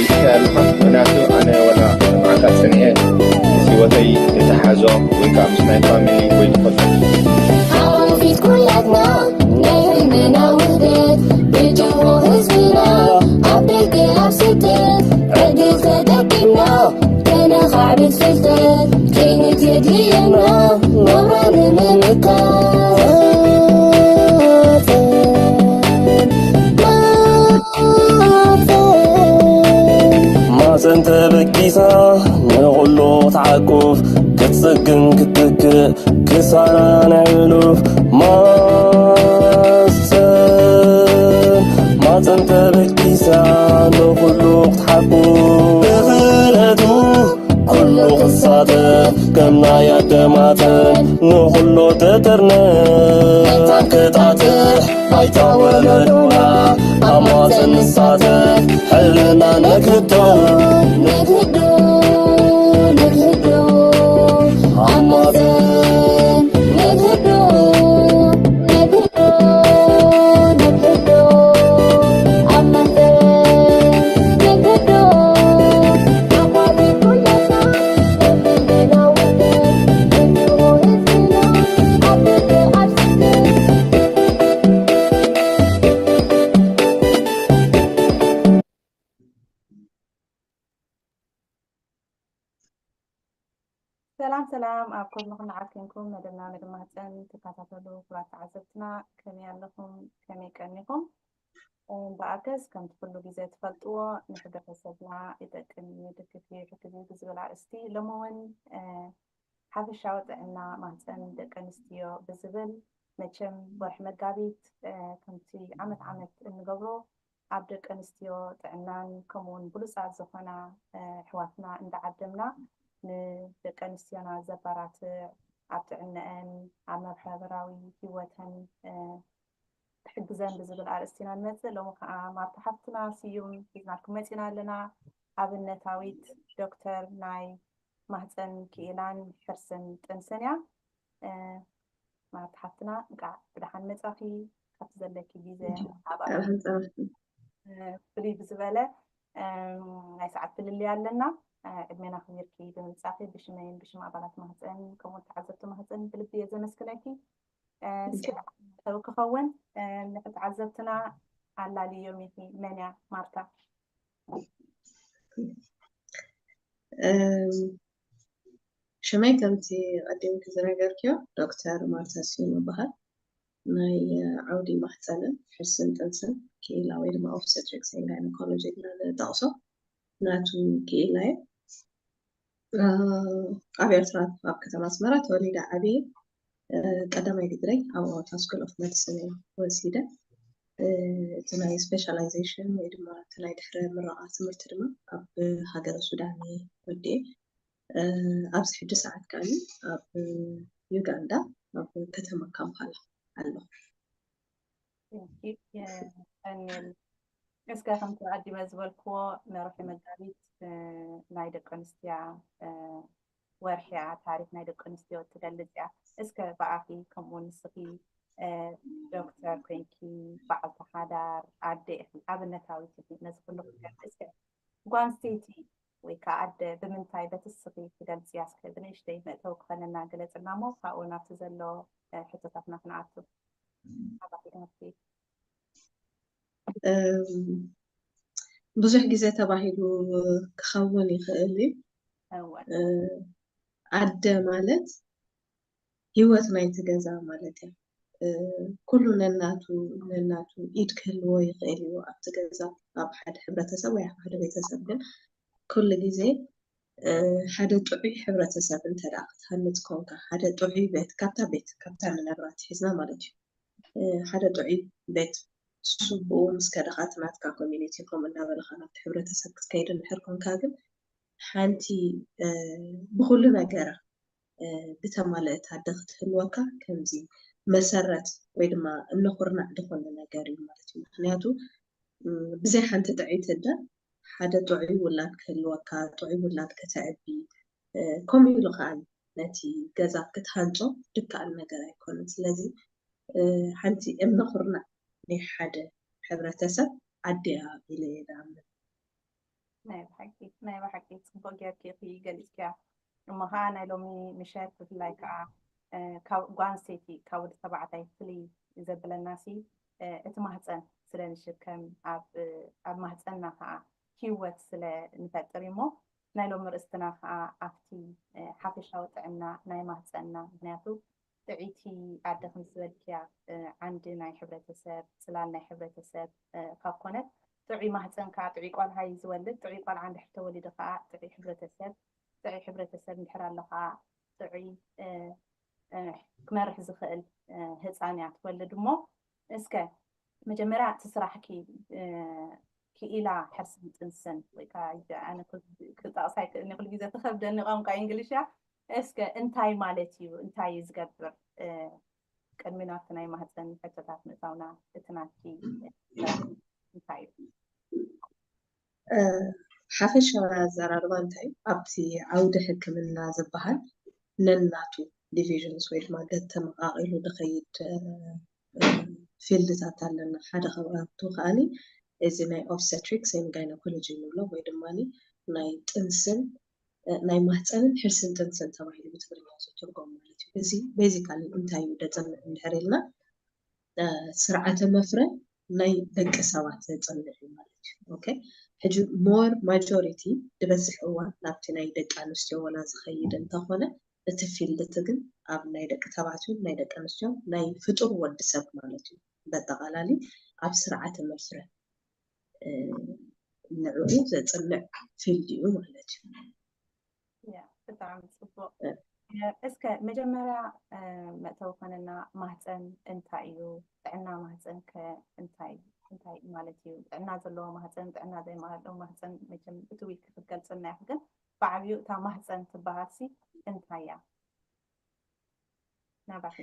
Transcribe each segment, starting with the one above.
يتكلم مناتو أنا ولا معك سنة سوتي يتحازو ويكام سناي فاميلي ويتفضل عرفت كل أدنى نهمنا وحدت بجوه هزبنا عبيت أبسطت عدل تدكنا كان خعبت فلتت كانت يدينا نوران ما سنت بكيسا نغلو تعقوف كتسكن كتكي كسانا نعلوف ما سنت بكيسا نغلو تعقوف بغلتو كله قصاتك كمنا يدماتك نغلو تترنك تنكتاتك بايتا ولدونا أمازن الساتك حلنا نكدو أمازن نكدو سلام أبكم نحن عارفينكم مدلنا مهتم تكاتلوا كلات عزبتنا كم يعلقكم كم يكنيكم بعكس كم تقولوا جزء تفلتوا نحب حسابنا إذا كان يدك في جزء العرستي لمون حاب الشوط إن مهتم دكانستيو بزبل متشم برح مجابيت كنتي عمت النجبرو عبدك أنستيو تعنان كمون بلوس عزفنا حواتنا عند عدمنا ንደቂ ኣንስትዮና ዘበራትዕ ኣብ ጥዕነአን ኣብ መርሓ በራዊ ሂወተን ትሕግዘን ብዝብል ኣርእስቲ ኢና ንመፅእ ሎሚ ከዓ ማርታ ሓፍትና ስዩም ሒዝናልኩም መፂና ኣለና ኣብነታዊት ዶክተር ናይ ማህፀን ክኢላን ሕርስን ጥንስን እያ ማርታ ሓፍትና እንቃዕ ብድሓን መፃኺ ካብቲ ዘለኪ ግዜ ፍልይ ብዝበለ ናይ ሰዓት ፍልልይ ኣለና ዕድሜና ክብርኪ ብምፃፊ ብሽመይን ብሽም ኣባላት ማህፀን ከምኡውን ተዓዘብቲ ማህፀን ብልቢ እየ ዘመስግነኪ ሰብ ክኸውን ንተዓዘብትና ኣላልዮም ኢኺ መን እያ ማርታ? ሽመይ ከምቲ ቀዲምኪ ዝነገርክዮ ዶክተር ማርታ ስዩም ይበሃል ናይ ዓውዲ ማህፀንን ሕርስን ጥንስን ክኢላ ወይ ድማ ኦብስቴትሪክስ ኤንድ ጋይኖኮሎጂ ኢልና ንጠቕሶ ናቱ ክኢላ እየ ኣብ ኤርትራ ኣብ ከተማ ኣስመራ ተወሊደ ዓብየ ቀዳማይ ዲግሪ ኣብ ኣወታ ስኩል ኦፍ ሜዲሲን ወሲደ እቲ ናይ ስፔሻላይዜሽን ወይ ድማ እቲ ናይ ድሕረ ምረቓ ትምህርቲ ድማ ኣብ ሃገረ ሱዳን ወዲየ ኣብዚ ሕጂ ሰዓት ካሊ ኣብ ዩጋንዳ ኣብ ከተማ ካምፓላ ኣሎ እስከ ከምቲ ዓዲመ ዝበልክዎ መርሒ መጋቢት ናይ ደቂ ኣንስትዮ ወርሕያ ታሪክ ናይ ደቂ ኣንስትዮ ትገልጽ እያ እስከ ብኣኺ ከምኡ ንስኺ ዶክተር ኮንኪ በዓልቲ ሓዳር ኣደ ኢኺ ኣብነታዊት ኢኺ ነዚ ኩሉ ክትገልጽ ጓል ኣንስተይቲ ወይ ከዓ ኣደ ብምንታይ በቲ እስኺ ትገልጽ እያ እስከ ብንእሽተይ መእተዊ ክኾነና ገለጽልና እሞ ካብኡ ናብቲ ዘሎ ሕቶታትና ክንኣቱ ብዙሕ ግዜ ተባሂሉ ክኸውን ይኽእል ኣደ ማለት ሂወት ናይቲ ገዛ ማለት እያ ኩሉ ነናቱ ኢድ ክህልዎ ይኽእል እዩ ኣብቲ ገዛ ኣብ ሓደ ሕብረተሰብ ወይ ኣብ ሓደ ቤተሰብ ግን ኩሉ ግዜ ሓደ ጥዑይ ሕብረተሰብ እንተደኣ ክትሃንፅ ኮንካ ሓደ ጥዑይ ቤት ካብታ ንነብራት ሒዝና ማለት እዩ ሓደ ጥዑይ ቤት ስቡኡ ምስ ከደኻት ናትካ ኮሚኒቲ ከምኡ እናበለኻ ናብቲ ሕብረተሰብ ክትከይድ እንድሕር ኮንካ ግን ሓንቲ ብኩሉ ነገራ ብተማልአት ኣደ ክትህልወካ ከምዚ መሰረት ወይ ድማ እነኹርናዕ ዝኾነ ነገር እዩ ማለት እዩ ምክንያቱ ብዘይ ሓንቲ ጥዑይት ኣደ ሓደ ጥዑይ ውላድ ክህልወካ ጥዑይ ውላድ ከተዕቢ ከምኡ ኢሉ ከዓ ነቲ ገዛ ክትሃንፆ ድከኣል ነገር ኣይኮነን ስለዚ ሓንቲ እነኹርናዕ ናይ ሓደ ሕብረተሰብ ኣድያ ኢለ ይዳምን ናይ ብሓቂ ፅቡቅ ጌርኪ ገሊፅክያ እሞ ከዓ ናይ ሎሚ ምሸት ብፍላይ ከዓ ካብ ጓል ኣንስተይቲ ካብ ወዲ ተባዕታይ ፍልይ ዘብለና እቲ ማህፀን ስለ ንሽከም ኣብ ማህፀንና ከዓ ሂወት ስለ ንፈጥር እሞ ናይ ሎሚ ርእስትና ከዓ ኣብቲ ሓፈሻዊ ጥዕና ናይ ማህፀንና ምክንያቱ ጥዒቲ ኣደ ከም ዝበልክያ ዓንዲ ናይ ሕብረተሰብ ፅላል ናይ ሕብረተሰብ ካብ ኮነት ጥዑይ ማህፀን ከዓ ጥዑይ ቆልዓ እዩ ዝወልድ ጥዑይ ቆልዓ እንድሕር ተወሊዱ ከዓ ጥዑይ ሕብረተሰብ እንድሕር ኣሎ ከዓ ጥዑይ ክመርሕ ዝኽእል ህፃን እያ ትወልድ እሞ እስከ መጀመርያ እቲ ስራሕኪ ክኢላ ሕርስን ጥንስን ወይ ከዓ ኣነ ክጠቕሳይ ክእልኒ ኩሉ ግዜ ትኸብደኒ ቋንቋ እንግሊሽ እስከ እንታይ ማለት እዩ እንታይ እዩ ዝገብር ቅድሚ ናብቲ ናይ ማህፀን ሕቶታት ምእታውና እቲ ናትኪ እንታይ እዩ ሓፈሻዊ ኣዘራርባ እንታይ ኣብቲ ዓውዲ ሕክምና ዝበሃል ነናቱ ዲቪዥንስ ወይ ድማ ተመቃቂሉ ዝኸይድ ፊልድታት ኣለና ሓደ ካብኣቱ ከዓኒ እዚ ናይ ኦብስቴትሪክስ ወይ ጋይኖኮሎጂ ንብሎ ወይ ድማ ናይ ጥንስን ናይ ማህፀንን ሕርስን ጥንስን ተባሂሉ ብትግርኛ ዝትርጎም ማለት እዩ እዚ ቤዚካሊ እንታይ እዩ ደፀንዕ እንድሕር ኢልና ስርዓተ መፍረ ናይ ደቂ ሰባት ዘፅንዕ እዩ ማለት እዩ ኦኬ ሕጂ ሞር ማጆሪቲ ዝበዝሕ እዋን ናብቲ ናይ ደቂ ኣንስትዮ ወላ ዝኸይድ እንተኾነ እቲ ፊልድ ግን ኣብ ናይ ደቂ ተባዕትዮን ናይ ደቂ ኣንስትዮን ናይ ፍጡር ወዲ ሰብ ማለት እዩ በጠቃላሊ ኣብ ስርዓተ መፍረ ንዕኡ ዘፅንዕ ፊልድ እዩ ማለት እዩ ብጣዕሚ ፅቡቅ እስከ መጀመርያ መእተዊ ኮነና ማህፀን እንታይ እዩ ጥዕና ማህፀን እንታይ ማለት እዩ ጥዕና ዘለዎ ማህፀን ጥዕና ዘይማለዎ ማህፀን መቸም ብትዊት ክትገልፅልና ይኽእል ግን ብዓብዩ እታ ማህፀን ትበሃል እንታይ እያ ናባኺ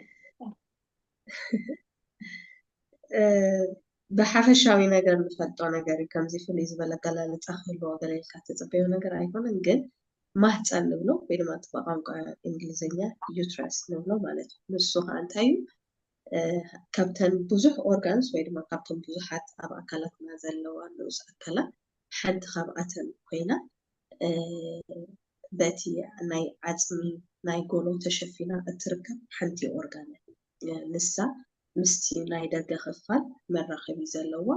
ብሓፈሻዊ ነገር ንፈልጦ ነገር እዩ ከምዚ ፍልይ ዝበለ ኣገላልፃ ክህልዎ ገለልካ ትፅበዮ ነገር ኣይኮነን ግን ማህፀን ንብሎ ወይ ድማ እቲ ብቋንቋ እንግሊዝኛ ዩትረስ ንብሎ ማለት እዩ ንሱ ከዓ እንታይ እዩ ካብተን ብዙሕ ኦርጋንስ ወይ ድማ ካብቶም ብዙሓት ኣብ ኣካላትና ዘለዋ ንኡስ ኣካላት ሓንቲ ካብኣተን ኮይና በቲ ናይ ዓፅሚ ናይ ጎሎ ተሸፊና እትርከብ ሓንቲ ኦርጋን ንሳ ምስቲ ናይ ደገ ክፋል መራኸቢ ዘለዋ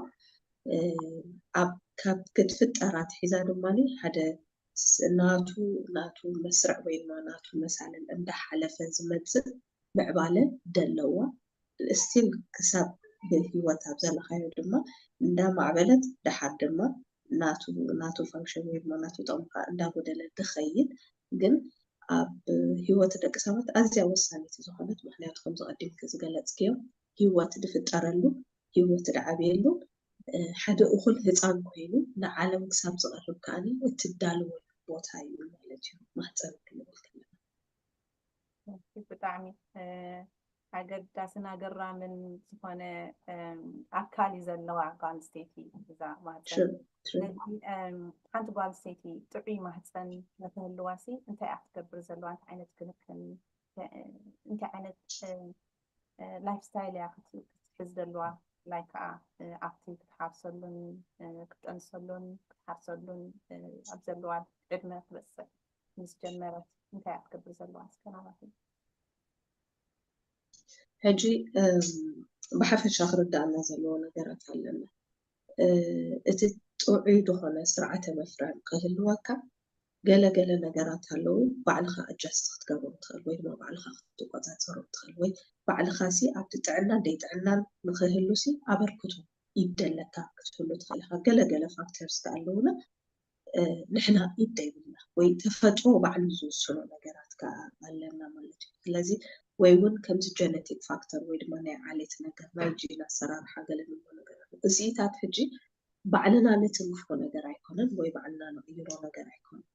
ካብ ክትፍጠራ ትሒዛ ድማ ሓደ ናቱ መስርዕ ወይ ድማ ናቱ መሳልል እንዳሓለፈ ዝመፅእ ምዕባለ ደለዋ እስቲል ክሳብ ብሂወት ኣብ ዘለኻዮ ድማ እንዳማዕበለት ድሓር ድማ ናቱ ፋንክሽን ወይ ድማ ናቱ ጠቕምካ እንዳጎደለ ድኸይድ ግን ኣብ ሂወት ደቂ ሰባት ኣዝያ ወሳኒት ዝኾነት ምክንያቱ ከም ዝቐዲምክ ዝገለፅክዮ ሂወት ድፍጠረሉ ሂወት ድዓብየሉ ሓደ እኹል ህፃን ኮይኑ ንዓለም ክሳብ ዝቐርብ ከዓኒ እትዳልወሉ ቦታ እዩ ማለት እዩ ማህፀን ክንብል ከለና ብጣዕሚ ኣገዳስን ኣገራምን ዝኾነ ኣካል እዩ ዘለዋ ጓል ኣንስተይቲ እዛ ማህፀን ሓንቲ ጓል ኣንስተይቲ ጥዑይ ማህፀን ንክህልዋሲ እንታይ እያ ክትገብር ዘለዋ እንታይ ዓይነት ክንክን እንታይ ዓይነት ላይፍ ስታይል እያ ክትሕዝ ዘለዋ ላይ ከዓ ኣብቲ ክትሓርሰሉን ክትጠንሰሉን ክትሓርሰሉን ኣብ ዘለዋ ዕድመ ክበፅሕ ምስ ጀመረት እንታይ እያ ክትገብር ዘለዋ እስከናባቲ ሕጂ ብሓፈሻ ክርዳእና ዘለዎ ነገራት ኣለና እቲ ጥዑይ ዝኾነ ስርዓተ መፍረ ክህልወካ ገለገለ ነገራት ኣለዉ ባዕልኻ ኣጃስት ክትገብሮ ትኽእል ወይ ድማ ባዕልኻ ክትቆፃፀሮ ትኽእል ወይ ባዕልኻ ሲ ኣብቲ ጥዕናን ዘይጥዕናን ንክህሉ ሲ ኣበርክቶ ይደለካ ክትህሉ ትኽእል ኢኻ ገለገለ ፋክተርስ ኣለውና ንሕና ኢድ የብልና ወይ ተፈጥሮ ባዕሉ ዝውስኖ ነገራት ከዓ ኣለና ማለት እዩ ስለዚ ወይ እውን ከምዚ ጀነቲክ ፋክተር ወይ ድማ ናይ ዓሌት ነገር ናይ ጂን ኣሰራርሓ ገለ ንብሎ ነገራት እዚታት ሕጂ ባዕልና ነትንክፎ ነገር ኣይኮነን ወይ ባዕልና ንቕይሮ ነገር ኣይኮነን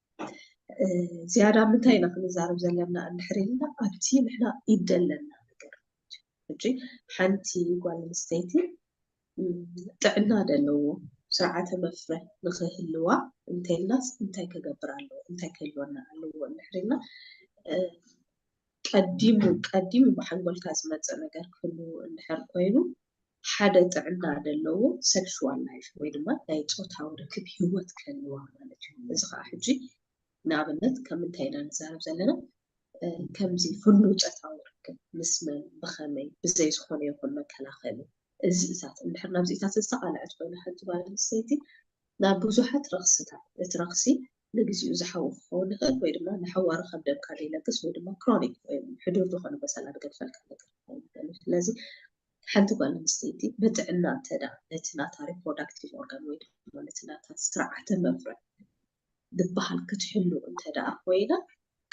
ዝያዳ ምንታይ ኢና ክንዛረብ ዘለና እንድሕር ኢልና ኣብቲ ንሕና ይደለና ነገር ሕጂ ሓንቲ ጓል ኣንስተይቲ ጥዕና ዘለዎ ስርዓተ መፍረ ንክህልዋ እንተይልናስ እንታይ ከገብር ኣለዎ እንታይ ክህልወና ኣለዎ እንድሕር ኢልና ቀዲሙ ብሓንጎልካ ዝመፅእ ነገር ክህሉ እንድሕር ኮይኑ حدا ጥዕና ዘለዎ ሴክሹዋል ላይፍ ወይ ድማ ናይ ፆታዊ ርክብ ሂወት ከልዋ ማለት እዩ። እዚ ከዓ ሕጂ ንኣብነት ከም እንታይ ኢና ንዛረብ ዘለና ከምዚ ፍሉይ ፆታዊ ርክብ ምስ መን ብኸመይ ብዘይ ዝኾነ ይኹን መከላኸሊ እዚኢታት እንድሕር ናብ እዚኢታት ዝተቃልዐት ኮይና ሓንቲ ጓል ኣንስተይቲ ናብ ብዙሓት ረክስታት እቲ ረክሲ ንግዚኡ ዝሓውክ ክኸውን ይኽእል ወይ ድማ ንሓዋሩ ከም ደምካ ዘይለግስ ወይ ድማ ክሮኒክ ወይ ሕዱር ዝኾነ በሰላ ዝገድፈልካ ነገር ክኸውን ይኽእል። ስለዚ ሓንቲ ጓል ኣንስተይቲ ብጥዕና እንተዳ ነቲ ናታ ሪፕሮዳክቲቭ ኦርጋን ወይ ድማ ነቲ ናታ ስርዓተ መፍረይ ዝበሃል ክትሕሉ እንተዳ ኮይና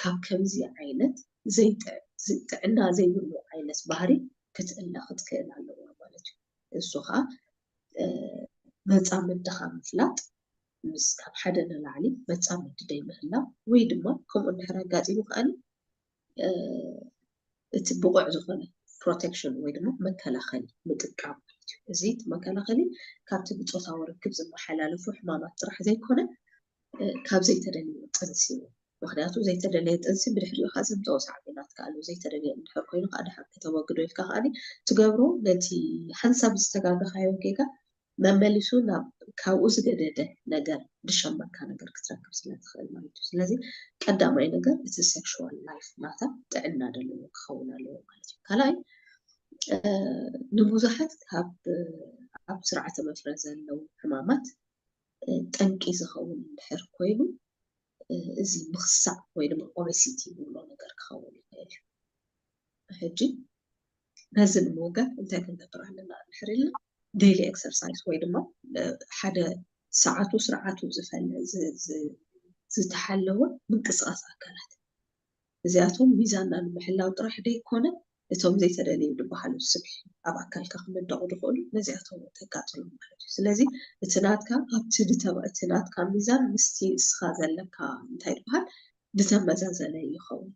ካብ ከምዚ ዓይነት ጥዕና ዘይብሉ ዓይነት ባህሪ ክትእለ ክትክእል ኣለዋ ማለት እዩ። እሱ ከዓ መፃምድኻ ምፍላጥ ምስ ካብ ሓደ ንላዕሊ መፃምዲ ዘይምህላው ወይ ድማ ከምኡ እንድሕር ኣጋጢሙ ከዓኒ እቲ ብቑዕ ዝኾነ ፕሮቴክሽን ወይ ድማ መከላኸሊ ምጥቃም ማለት እዩ። እዚ መከላኸሊ ካብቲ ብፆታዊ ርክብ ዝመሓላለፉ ሕማማት ጥራሕ ዘይኮነ ካብ ዘይተደለየ ጥንሲ እዩ። ምክንያቱ ዘይተደለየ ጥንሲ ብድሕሪኡ ከዓ ዘምፅኦ ሳዕቤናት ካሉ ዘይተደለየ እንድሕር ኮይኑ ከዓ ድሓር ከተወግዶ ኢልካ ከዓኒ ትገብሮ ነቲ ሓንሳብ ዝተጋገኻዮ ጌጋ መመሊሱ ናብ ካብኡ ዝገደደ ነገር ዝሸመካ ነገር ክትረክብ ስለትኽእል ማለት እዩ። ስለዚ ቀዳማይ ነገር እቲ ሴክሹዋል ላይፍ ናታ ጥዕና ዘለዎ ክኸውን ኣለዎ ማለት እዩ። ካልኣይ ንብዙሓት ኣብ ስርዓተ መፍረይ ዘለው ሕማማት ጠንቂ ዝኸውን እንድሕር ኮይኑ እዚ ምኽሳዕ ወይ ድማ ኦቤሲቲ ዝብሎ ነገር ክኸውን ይኽእል እዩ። ሕጂ ነዚ ንምውጋድ እንታይ ክንገብር ኣለና እንድሕር ኢልና ዴይሊ ኤክሰርሳይዝ ወይ ድማ ሓደ ሰዓቱ ስርዓቱ ዝተሓለወ ምንቅስቃስ ኣካላት እዚኣቶም ሚዛንና ንምሕላው ጥራሕ ደይኮነ እቶም ዘይተደለዩ ዝበሃሉ ስብሒ ኣብ ኣካልካ ክምደቑ ዝኽእሉ ነዚኣቶም ተጋፅሎም ማለት እዩ። ስለዚ እቲ ናትካ ኣብቲ እቲ ናትካ ሚዛን ምስቲ እስኻ ዘለካ እንታይ ዝበሃል ዝተመዛዘነ ይኸውን።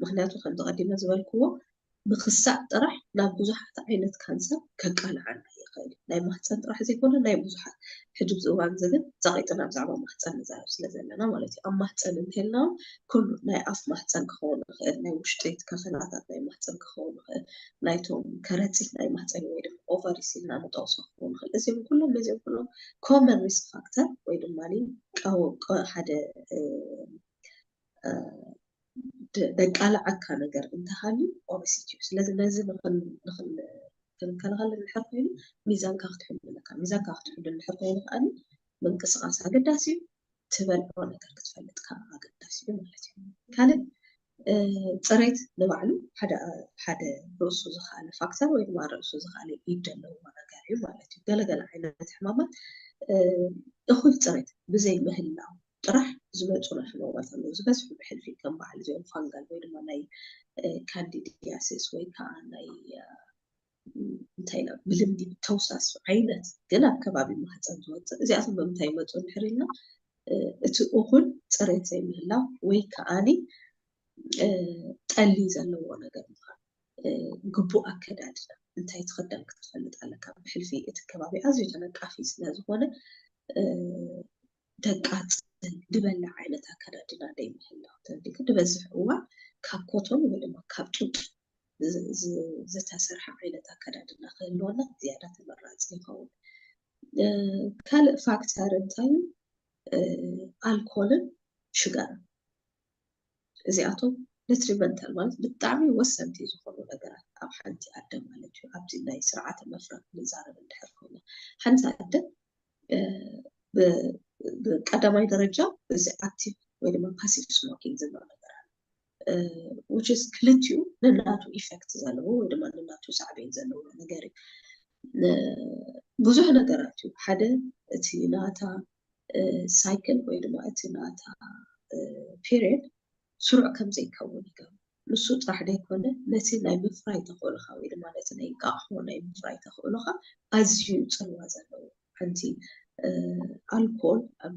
ምክንያቱ ከምቲ ቀዲመ ዝበልክዎ ምኽሳዕ ጥራሕ ናብ ብዙሓት ዓይነት ካንሰር ከቃልዓና ይኽእል እዩ። ናይ ማህፀን ጥራሕ ዘይኮነ ናይ ብዙሓት ሕጂ ኣብዚ እዋን እዚ ግን ዘቂጥና ብዛዕባ ማህፀን ንዛረብ ስለ ዘለና ማለት እዩ። ኣብ ማህፀን እንተልና ኩሉ ናይ ኣፍ ማህፀን ክኸውን ይኽእል፣ ናይ ውሽጢ ክፍላታት ናይ ማህፀን ክኸውን ይኽእል፣ ናይቶም ከረጢት ናይ ማህፀን ወይ ድማ ኦቨሪስ ኢልና ንጠቕሶ ክኸውን ይኽእል። እዚኦም ኩሎም ኮመን ሪስክ ፋክተር ወይ ድማ ሓደ ደቃላዓካ ነገር እንተሃልዩ ኦቤሲቲ እዩ። ስለዚ ነዚ ክንከላኸል እንድሕር ኮይኑ ሚዛንካ ክትሕሉ ኣለካ። ሚዛንካ ክትሕሉ እንድሕር ኮይኑ ከዓኒ ምንቅስቃስ ኣገዳሲ እዩ። ትበልዖ ነገር ክትፈልጥ ከዓ ኣገዳሲ እዩ ማለት እዩ። ካልእ ፅሬት ንባዕሉ ሓደ ርእሱ ዝኸኣለ ፋክተር ወይ ድማ ርእሱ ዝኸኣለ ኢድ ዘለዎ ነገር እዩ ማለት እዩ። ገለገለ ዓይነት ሕማማት እኹል ፅሬት ብዘይ ምህላው ጥራሕ ዝመፁ ሕማማት ኣለዉ። ዝበዝሑ ብሕልፊ ከም በዓል እዚኦም ፋንጋል ወይ ድማ ናይ ካንዲዲያሲስ ወይ ከዓ ናይ እንታይ ኢልና ብልምዲ ተውሳስ ዓይነት ግን ኣብ ከባቢ ማህፀን ዝወፅእ እዚኣቶም ብምንታይ ይመፁ እንድሕር ኢልና እቲ እኹል ፅሬት ዘይምህላው ወይ ከዓኒ ጠሊ ዘለዎ ነገር ምዃን ግቡእ ኣከዳድና እንታይ ትኽደን ክትፈልጥ ኣለካ። ብሕልፊ እቲ ከባቢ ኣዝዩ ተነቃፊ ስለዝኾነ ደቃፅን ድበላዕ ዓይነት ኣከዳድና ዘይምህላው ተንዲክ ድበዝሕ እዋን ካብ ኮቶን ወይ ድማ ካብ ጡጥ ዝተሰርሐ ዓይነት ኣከዳድና ክህልወና ዝያዳ ተመራፂ ይኸውን። ካልእ ፋክተር እንታይ ኣልኮልን ሽጋርን እዚኣቶም ዲትሪመንታል ማለት ብጣዕሚ ወሰንቲ ዝኾኑ ነገራት ኣብ ሓንቲ ኣደ ማለት እዩ። ኣብዚ ናይ ስርዓተ መፍረይ ንዛረብ እንድሕር ኮይና ሓንቲ ኣደ ብቀዳማይ ደረጃ እዚ ኣክቲቭ ወይ ድማ ፓሲቭ ስሞኪንግ ዝብሎ ነገር ኣለ which is ክልቲኡ ነናቱ ኢፌክት ዘለዎ ወይ ድማ ነናቱ ሳዕቤን ዘለዎ ነገር እዩ። ብዙሕ ነገራት እዩ። ሓደ እቲ ናታ ሳይክል ወይ ድማ እቲ ናታ ፔሪየድ ስሩዕ ከም ዘይከውን ይገብር። ንሱ ጥራሕ ደይኮነ ነቲ ናይ ምፍራይ ተኽእሎኻ ወይ ድማ ነቲ ናይ እንቃቕሖ ናይ ምፍራይ ተኽእሎኻ ኣዝዩ ፅልዋ ዘለዎ ሓንቲ ኣልኮል ኣብ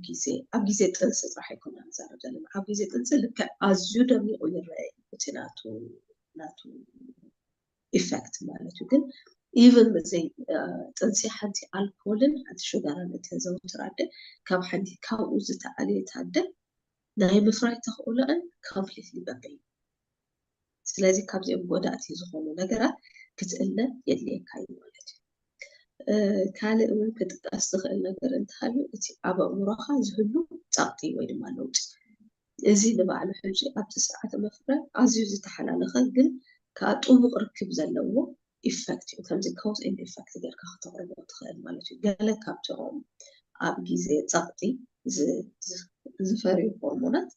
ግዜ ጥንሲ ጥራሕ ኣይኮነ ንዛረብ ዘለና ኣብ ግዜ ጥንሲ ልክዕ ኣዝዩ ደሚቑ ይረአ እቲ ናቱ ኢፌክት ማለት እዩ። ግን ኢቨን ብዘይ ጥንሲ ሓንቲ ኣልኮልን ሓንቲ ሽጋራን እተዘውትር ኣደ ካብኡ ዝተዓለየት ኣደ ናይ ምፍራይ ተኽእሎአን ኮምፕሊትሊ በበይ። ስለዚ ካብዚኦም ጎዳእቲ ዝኾኑ ነገራት ክትእለ የድልየካ እዩ ማለት እዩ። ካልእ እውን ክጥቃስ ዝኽእል ነገር እንተሃልዩ እቲ ኣብ ኣእምሮኻ ዝህሉ ጸቕጢ ወይ ድማ ለውጢ እዚ ንባዕሉ ሕጂ ኣብቲ ስርዓተ ምፍራይ ኣዝዩ ዝተሓላለኸ ግን ከዓ ጥቡቕ ርክብ ዘለዎ ኢፌክት እዩ። ከምዚ ኮዝ ኤንድ ኢፌክት ጌርካ ክተቕርቦ ትኽእል ማለት እዩ። ገለ ካብቶም ኣብ ግዜ ጸቕጢ ዝፈርዩ ሆርሞናት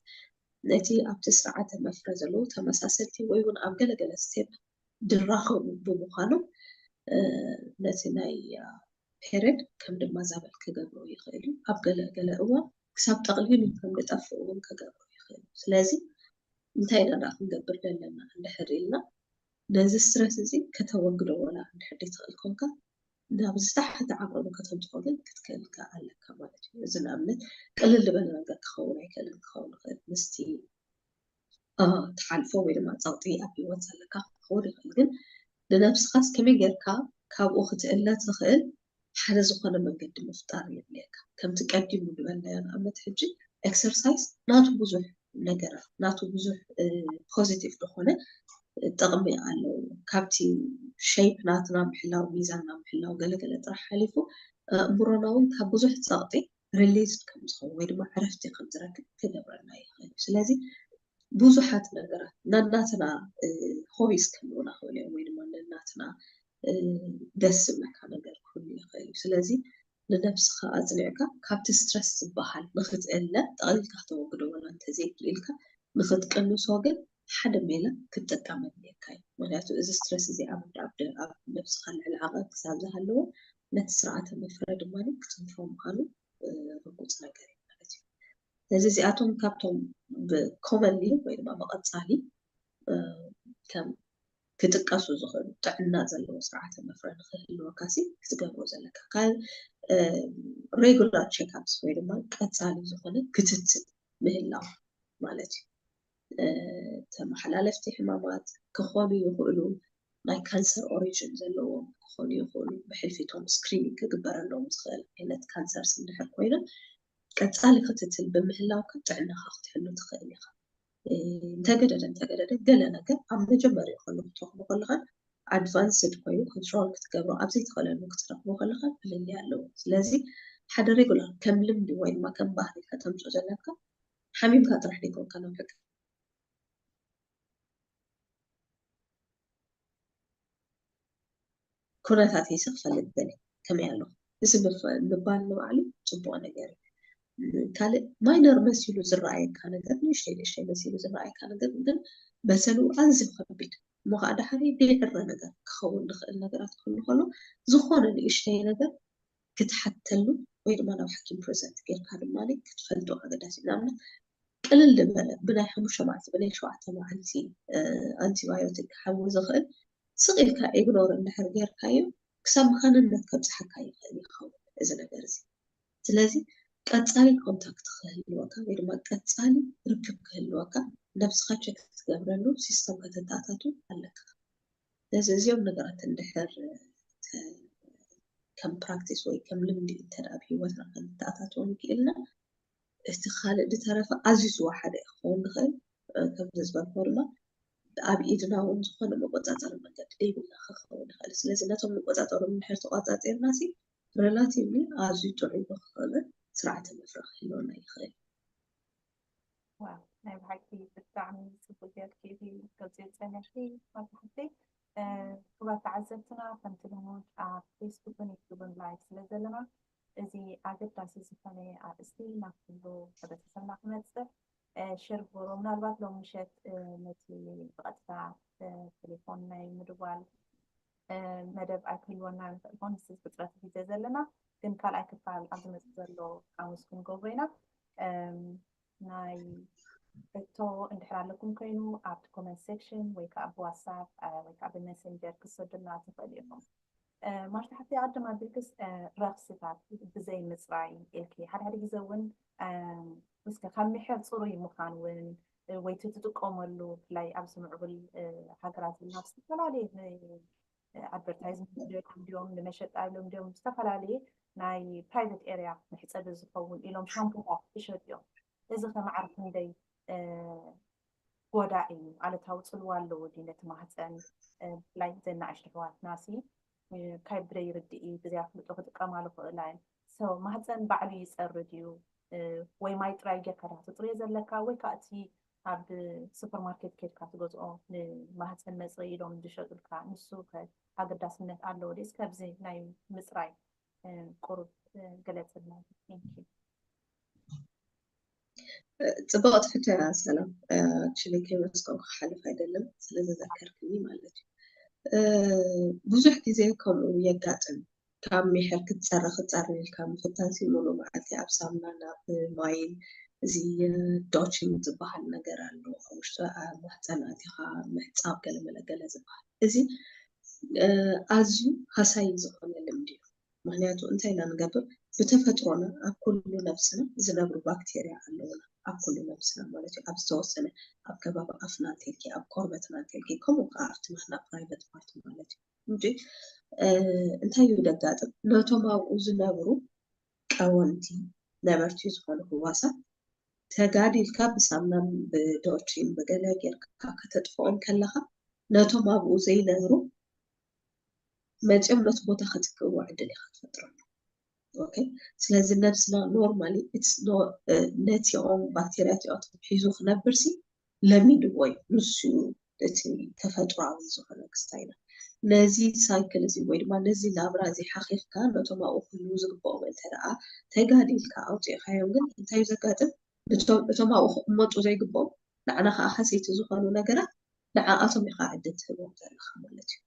ነቲ ኣብቲ ስርዓተ መፍረ ዘለዉ ተመሳሰልቲ ወይ እውን ኣብ ገለገለ ስቴፕ ድራኸቡ ብምዃኖም ነቲ ናይ ፔሪድ ከም ድማ ዛበል ክገብሮ ይኽእል እዩ። ኣብ ገለገለ እዋን ክሳብ ጠቕሊሉ ከም ዝጠፍእ እውን ክገብሮ ይኽእል እዩ። ስለዚ እንታይ ኢና ክንገብር ዘለና እንድሕር ኢልና ነዚ ስትረስ እዚ ከተወግዶ ወላ እንድሕር ትኽእል ኮንካ ናብ ዝተሓተ ዓቕሉ ከተምፅኦ ግን ክትክእልካ ኣለካ ማለት እዩ። እዚ ንኣብነት ቅልል ዝበለ ነገር ክኸውን ኣይክእልን ክኸውን ይኽእል ምስቲ ተሓልፎ ወይ ድማ ጸቕጢ ኣብ ሂወት ዘለካ ክኸውን ይኽእል ግን ንነብስኻስ ከመይ ጌርካ ካብኡ ክትእለ ትኽእል ሓደ ዝኾነ መንገዲ ምፍጣር የድልየካ። ከምቲ ቀዲሙ ዝበልናዮ ንኣብነት ሕጂ ኤክሰርሳይዝ ናቱ ብዙሕ ነገራት ናቱ ብዙሕ ፖዚቲቭ ዝኾነ ጥቕሚ ኣለዎ። ካብቲ ሸይፕ ናትና ምሕላው ሚዛንና ምሕላው ገለገለ ጥራሕ ሓሊፉ እምሮና እውን ካብ ብዙሕ ጸቕጢ ሪሊዝ ከም ዝኸውን ወይ ድማ ዕረፍቲ ከም ዝረክብ ክገብረና ይኽእል። ስለዚ ብዙሓት ነገራት ነናትና ሆቢስ ክህልውና ክእል እዮም ወይ ድማ ነናትና ደስ ዝብለካ ነገር ክህሉ ይኽእል እዩ። ስለዚ ንነብስኻ ኣጽኒዕካ ካብቲ ስትረስ ዝበሃል ንኽትእለ ጠቕሊልካ ክተወግዶ ወላ እንተዘይክኢልካ ንኽትቀንሶ ግን ሓደ ሜላ ክትጥቀም የድልየካ እዩ። ምክንያቱ እዚ ስትረስ እዚ ኣብ ነብስኻ ልዕሊ ዓቐን ክሳብ ዝሃለዎ ነቲ ስርዓተ መፍረ ድማ ክትንፍሮ ምዃኑ ርጉፅ ነገር እዩ ማለት እዩ። ስለዚ እዚኣቶም ካብቶም ብኮመንሊ ወይ ድማ ብቐጻሊ ከም ክጥቀሱ ዝኽእሉ ጥዕና ዘለዎ ስርዓተ መፍረ ንክህልወካ ክትገብሮ ዘለካ ካብ ሬጉላር ቼክኣፕስ ወይ ድማ ቀጻሊ ዝኾነ ክትትል ምህላው ማለት እዩ። ተመሓላለፍቲ ሕማማት ክኾኑ ይኽእሉ ናይ ካንሰር ኦሪጅን ዘለዎም ክኾኑ ይኽእሉ ብሕልፊቶም ስክሪኒንግ ክግበረሎም ዝኽእል ዓይነት ካንሰርስ እንድሕር ኮይኖም ቀጻሊ ክትትል ብምህላውካ ጥዕናኻ ክትሕሉ ትኽእል ኢኻ። እንተገደደ ገለ ነገር ኣብ መጀመርያ ከሎ ክትረኽቦ ከለኻ ኣድቫንስድ ኮይኑ ኮንትሮል ክትገብሮ ኣብ ዘይተኸለሉ ክትረኽቦ ከለኻ ብልልያ ኣለዎ። ስለዚ ሓደ ሬጉላር ከም ልምዲ ወይ ድማ ከም ባህሪ ከተምፅኦ ዘለካ ሓሚምካ ጥራሕ ደይኮንካ ናብ ሕክምና ኩነታት ይስ ክፈልጥ ገለ ከመይ ኣለኹ እዚ ምባል ንባዕሉ ፅቡቅ ነገር እዩ። ካልእ ማይነር መሲሉ ዝረኣየካ ነገር ንእሽተይ መሲሉ ዝረኣየካ ነገር ግን መሰሉ ኣዝዩ ከቢድ እሞ ከዓ ድሓሪ ዘይዕረ ነገር ክኸውን ዝኽእል ነገራት ክህሉ ከሎ ዝኾነ ንእሽተይ ነገር ክትሓተሉ ወይ ድማ ናብ ሓኪም ፕሬዘንት ጌርካ ድማ ክትፈልጦ ኣገዳሲ እዩ። ንኣብነት ቅልል ዝበለ ብናይ 5 መዓልቲ ብናይ 7 መዓልቲ አንቲባዮቲክ ክሓዊ ዝኽእል ስቂልካ ኢግኖር እንድሕር ጌርካዮ ክሳብ መኻንነት ከብፅሐካ ይኽእል ይኸውን እዚ ነገር እዚ። ስለዚ ቀጻሊ ኮንታክት ክህልወካ ወይ ድማ ቀጻሊ ርክብ ክህልወካ ነብስኻ ቸክ ክትገብረሉ ሲስተም ከተተኣታቱ ኣለካ። ስለዚ እዚኦም ነገራት እንድሕር ከም ፕራክቲስ ወይ ከም ልምዲ እንተደኣ ብሂወትና ክንተኣታትዎም ክኢልና እቲ ካልእ ዝተረፈ ኣዝዩ ዝወሓደ ክኸውን ንኽእል ከምዚ ዝበልኮ ድማ ኣብ ኢድና እውን ዝኾነ መቆፃፀሪ መንገዲ ደይብልና ክኸውን ይኽእል። ስለዚ ነቶም መቆፃፀሪ እንድሕር ተቆፃፂርና ሬላቲቭሊ ኣዝዩ ጥዑይ ዝኽእል ስርዓተ መፍረ ክህልወና ይኽእል። ናይ ብሓቂ ብጣዕሚ ፅቡቅ ጌርኪ ገፂ ፀንሕቲ መብዛሕትኡ ክቡራት ተዓዘብትና ከምቲ ልሙድ ኣብ ፌስቡክን ዩቱብን ላይቭ ስለ ዘለና እዚ ኣገዳሲ ዝኾነ ኣርእስቲ ናብ ኩሉ ሕብረተሰብና ክመፅእ ሸር ግበሮ። ምናልባት ሎሚ ምሸት ነቲ ብቐጥታ ቴሌፎን ናይ ምድዋል መደብ ኣይክህልወና ንኽእል ኮን ንስ ፍጥረት ግዜ ዘለና ግን ካልኣይ ክፋል ኣብ ዝመፅእ ዘሎ ሓሙስ ክንገብሮ ኢና። ናይ ሕቶ እንድሕር ኣለኩም ኮይኑ ኣብቲ ኮመንት ሴክሽን ወይ ከዓ ብዋትሳፕ ወይ ከዓ ብሜሴንጀር ክሰዱልና ትኽእል ኢኹም። ማርታሕቲ ኣድማ ብርክስ ረክስታት ብዘይ ምፅራይ ኢልኪ ሓደ ግዜ እውን ምስከ ካብ ምሕር ፅሩይ ምዃን እውን ወይ ትጥቀመሉ ብፍላይ ኣብ ዝምዕብል ሃገራት ናብ ዝተፈላለየ ኣድቨርታይዝመንት እንዲኦም ንመሸጣ ኢሎም እንዲኦም ዝተፈላለየ ናይ ፕራይቬት ኤርያ መሕፀቢ ዝኸውን ኢሎም ሻምፖታት ይሸጡ እዮም። እዚ ከመዓርፍ ክንደይ ጎዳኢ እዩ፣ ኣለታዊ ፅልዋ ኣለዎ ነቲ ማህፀን ብፍላይ ዘናእሽቲ ኣሕዋትና ካይብረ ይርድኢ ብዚያ ፍልጦ ክጥቀማሉ ክእላ እየን ሰው ማህፀን ባዕሉ ይፀርድ እዩ ወይ ማይ ጥራይ ጌርካ ትፅርዮ ዘለካ ወይ ከዓ እቲ ኣብ ሱፐርማርኬት ኬድካ ትገዝኦ ንማህፀን መፅረዪ ኢሎም ዝሸጡልካ ንሱ ኣገዳስነት ኣለዎ ድስ ካብዚ ናይ ምፅራይ ቁሩብ ገለፅልና ጽبقت حتى سلام actually كيمسكو خلف አይደለም ስለተዘከርክኝ ማለት እዩ ብዙሕ ግዜ ከምኡ የጋጥም ካብ ሚሕር ክትፀርኽ ትፀርልካ ምፍታን ሲሙሉ ማለት ኣብ ሳምና ናብ ማይን እዚ ዶችን ዝበሃል ነገር ኣሎ ውሽጡ ማህፀን ኣቲኻ ምሕፃብ ገለመለገለ ዝበሃል እዚ ኣዝዩ ሃሳይ ዝኾነ ልምዲ እዩ ምክንያቱ እንታይ ኢና ንገብር ብተፈጥሮና ኣብ ኩሉ ነብስና ዝነብሩ ባክቴርያ ኣለውና ኣብ ኩሉ ነብስና ማለት እዩ ኣብ ዝተወሰነ ኣብ ከባቢ ኣፍና እንተልኪ ኣብ ቆርበትና እንተልኪ ከምኡ ከዓ ኣብቲ ናትና ፕራይቬት ፓርት ማለት እዩ እንጂ እንታይ እዩ ደጋጥም ነቶም ኣብኡ ዝነብሩ ቀወንቲ ነበርቲ ዝኾኑ ህዋሳት ተጋዲልካ ብሳምናን ብዶችን በገለ ጌርካ ከተጥፍኦም ከለኻ ነቶም ኣብኡ ዘይነብሩ መጨም ነቲ ቦታ ክትክእዎ ዕድል ኢኻ ትፈጥረሉ ኦኬ ስለዚ ነብስና ኖርማሊ ነቲኦም ባክቴርያት ሒዙ ክነብር ሲ ለሚድዎ እዩ ንሱ እቲ ተፈጥሯዊ ዝኾነ ክስታይና ነዚ ሳይክል እዚ ወይ ድማ ነዚ ናብራ እዚ ሓኺፍካ ነቶም ኣብኡ ክህልው ዝግብኦም እንተደኣ ተጋዲልካ ኣውፂእኻዮም ግን እንታይ ዘጋጥም እቶም ኣብኡ ክቕመጡ ዘይግብኦም ንዓና ከዓ ሓሰይቲ ዝኾኑ ነገራት ንዓኣቶም ኢኻ ዕድል ትህቦም ዘለኻ ማለት እዩ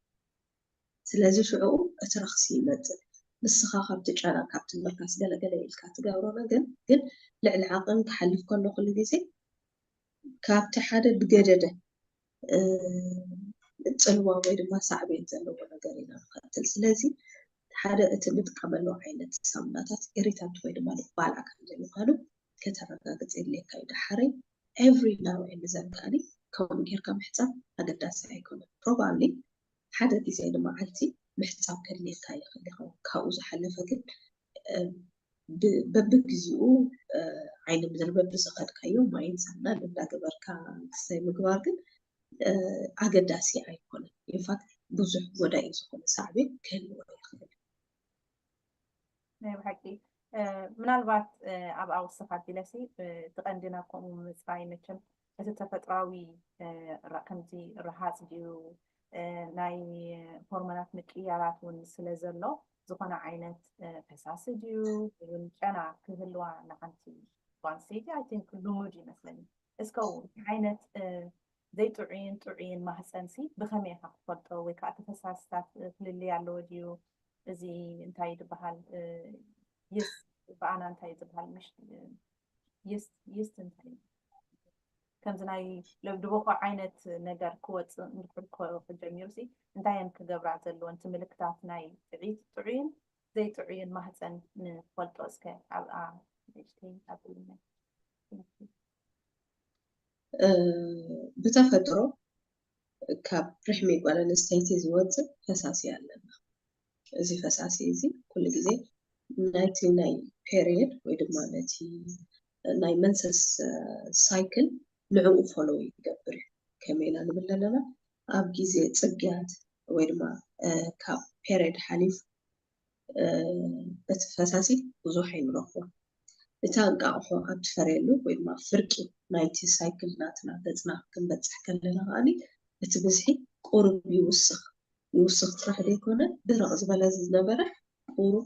ስለዚ ሽዑ እቲ ረኽሲ ይመፅእ ንስኻ ካብቲ ጨና ካብቲ ምርካስ ገለገለ ኢልካ ትገብሮ ነገር ግን ልዕሊ ዓቕን ክሓልፍ ከሎ ኩሉ ግዜ ካብቲ ሓደ ብገደደ ፅልዋ ወይ ድማ ሳዕቤን ዘለዎ ነገር ኢና ንኸትል ስለዚ ሓደ እቲ ንጥቀመሉ ዓይነት ሳሙናታት ኢሪታንት ወይ ድማ ባልዓ ከም ዘይምዃኑ ከተረጋግፅ የድልየካ እዩ ድሓረይ ኤቭሪ ናው ኤንድ ዘን ከዓኒ ከምኡ ጌርካ ምሕፃብ ኣገዳሲ ኣይኮነን ፕሮባብሊ ሓደ ግዜ ንመዓልቲ ምሕፃብ ከድልየካ ይኽእል ይኸውን ካብኡ ዝሓለፈ ግን በብግዚኡ ዓይኒ ምድርበብ ዝኸድካዮ ማይን ሳሙናን እንዳገበርካ ክስተይ ምግባር ግን ኣገዳሲ ኣይኮነን ኢንፋክት ብዙሕ ጎዳኢ ዝኾነ ሳዕቤን ክህልዎ ይኽእል ናይ ብሓቂ ምናልባት ኣብ ኣውስኻት ቢለሲ ትቐንድና ከምኡ ምፅራይ መቸም እቲ ተፈጥራዊ ከምዚ ረሃፅ ድዩ ናይ ሆርሞናት ምቅያራት እውን ስለ ዘሎ ዝኾነ ዓይነት ፈሳሲ ድዩ እውን ጨና ክህልዋ ንሓንቲ ጓንሰይቲ ኣይ ቲንክ ልሙድ ይመስለኒ እስከው ዓይነት ዘይጥዑይን ጥዑይን ማህፀንሲ ብኸመይ ኢኻ ክፈልጦ ወይ ከዓ እቲ ፈሳስታት ክልልይ ኣለዎ ድዩ እዚ እንታይ ዝበሃል ይስ በኣና እንታይ ዝበሃል ምሽ ይስት እንታይ ከምዚ ናይ ድቦኮ ዓይነት ነገር ክወፅእ እንድሕር ክጀሚሩ ሲ እንታይን ክገብራ ዘለዎን እቲ ምልክታት ናይ ጥዑይን ዘይጥዑይን ማህፀን ንፈልጦ እስከ ኣብኣ ንእሽተይ ኣብልና ብተፈጥሮ ካብ ርሕሚ ጓል ኣንስተይቲ ዝወፅእ ፈሳሲ ኣለና እዚ ፈሳሲ እዚ ኩሉ ግዜ ናይቲ ናይ ፔሪየድ ወይ ድማ ነቲ ናይ መንሰስ ሳይክል ንዕኡ ፎሎው ይገብር እዩ ከመይ ኢልና ንብል ኣለና ኣብ ግዜ ፅግያት ወይ ድማ ካብ ፔሪየድ ሓሊፍ እቲ ፈሳሲ ብዙሕ ኣይንረኽቦ እታ እንቃቑሖ ኣብ ትፈርየሉ ወይ ድማ ፍርቂ ናይቲ ሳይክል ናትና ገፅና ክንበፅሕ ከለና ከዓኒ እቲ ብዝሒ ቁሩብ ይውስኽ ጥራሕ ዘይኮነ ድረቕ ዝበለ ዝነበረ ቁሩብ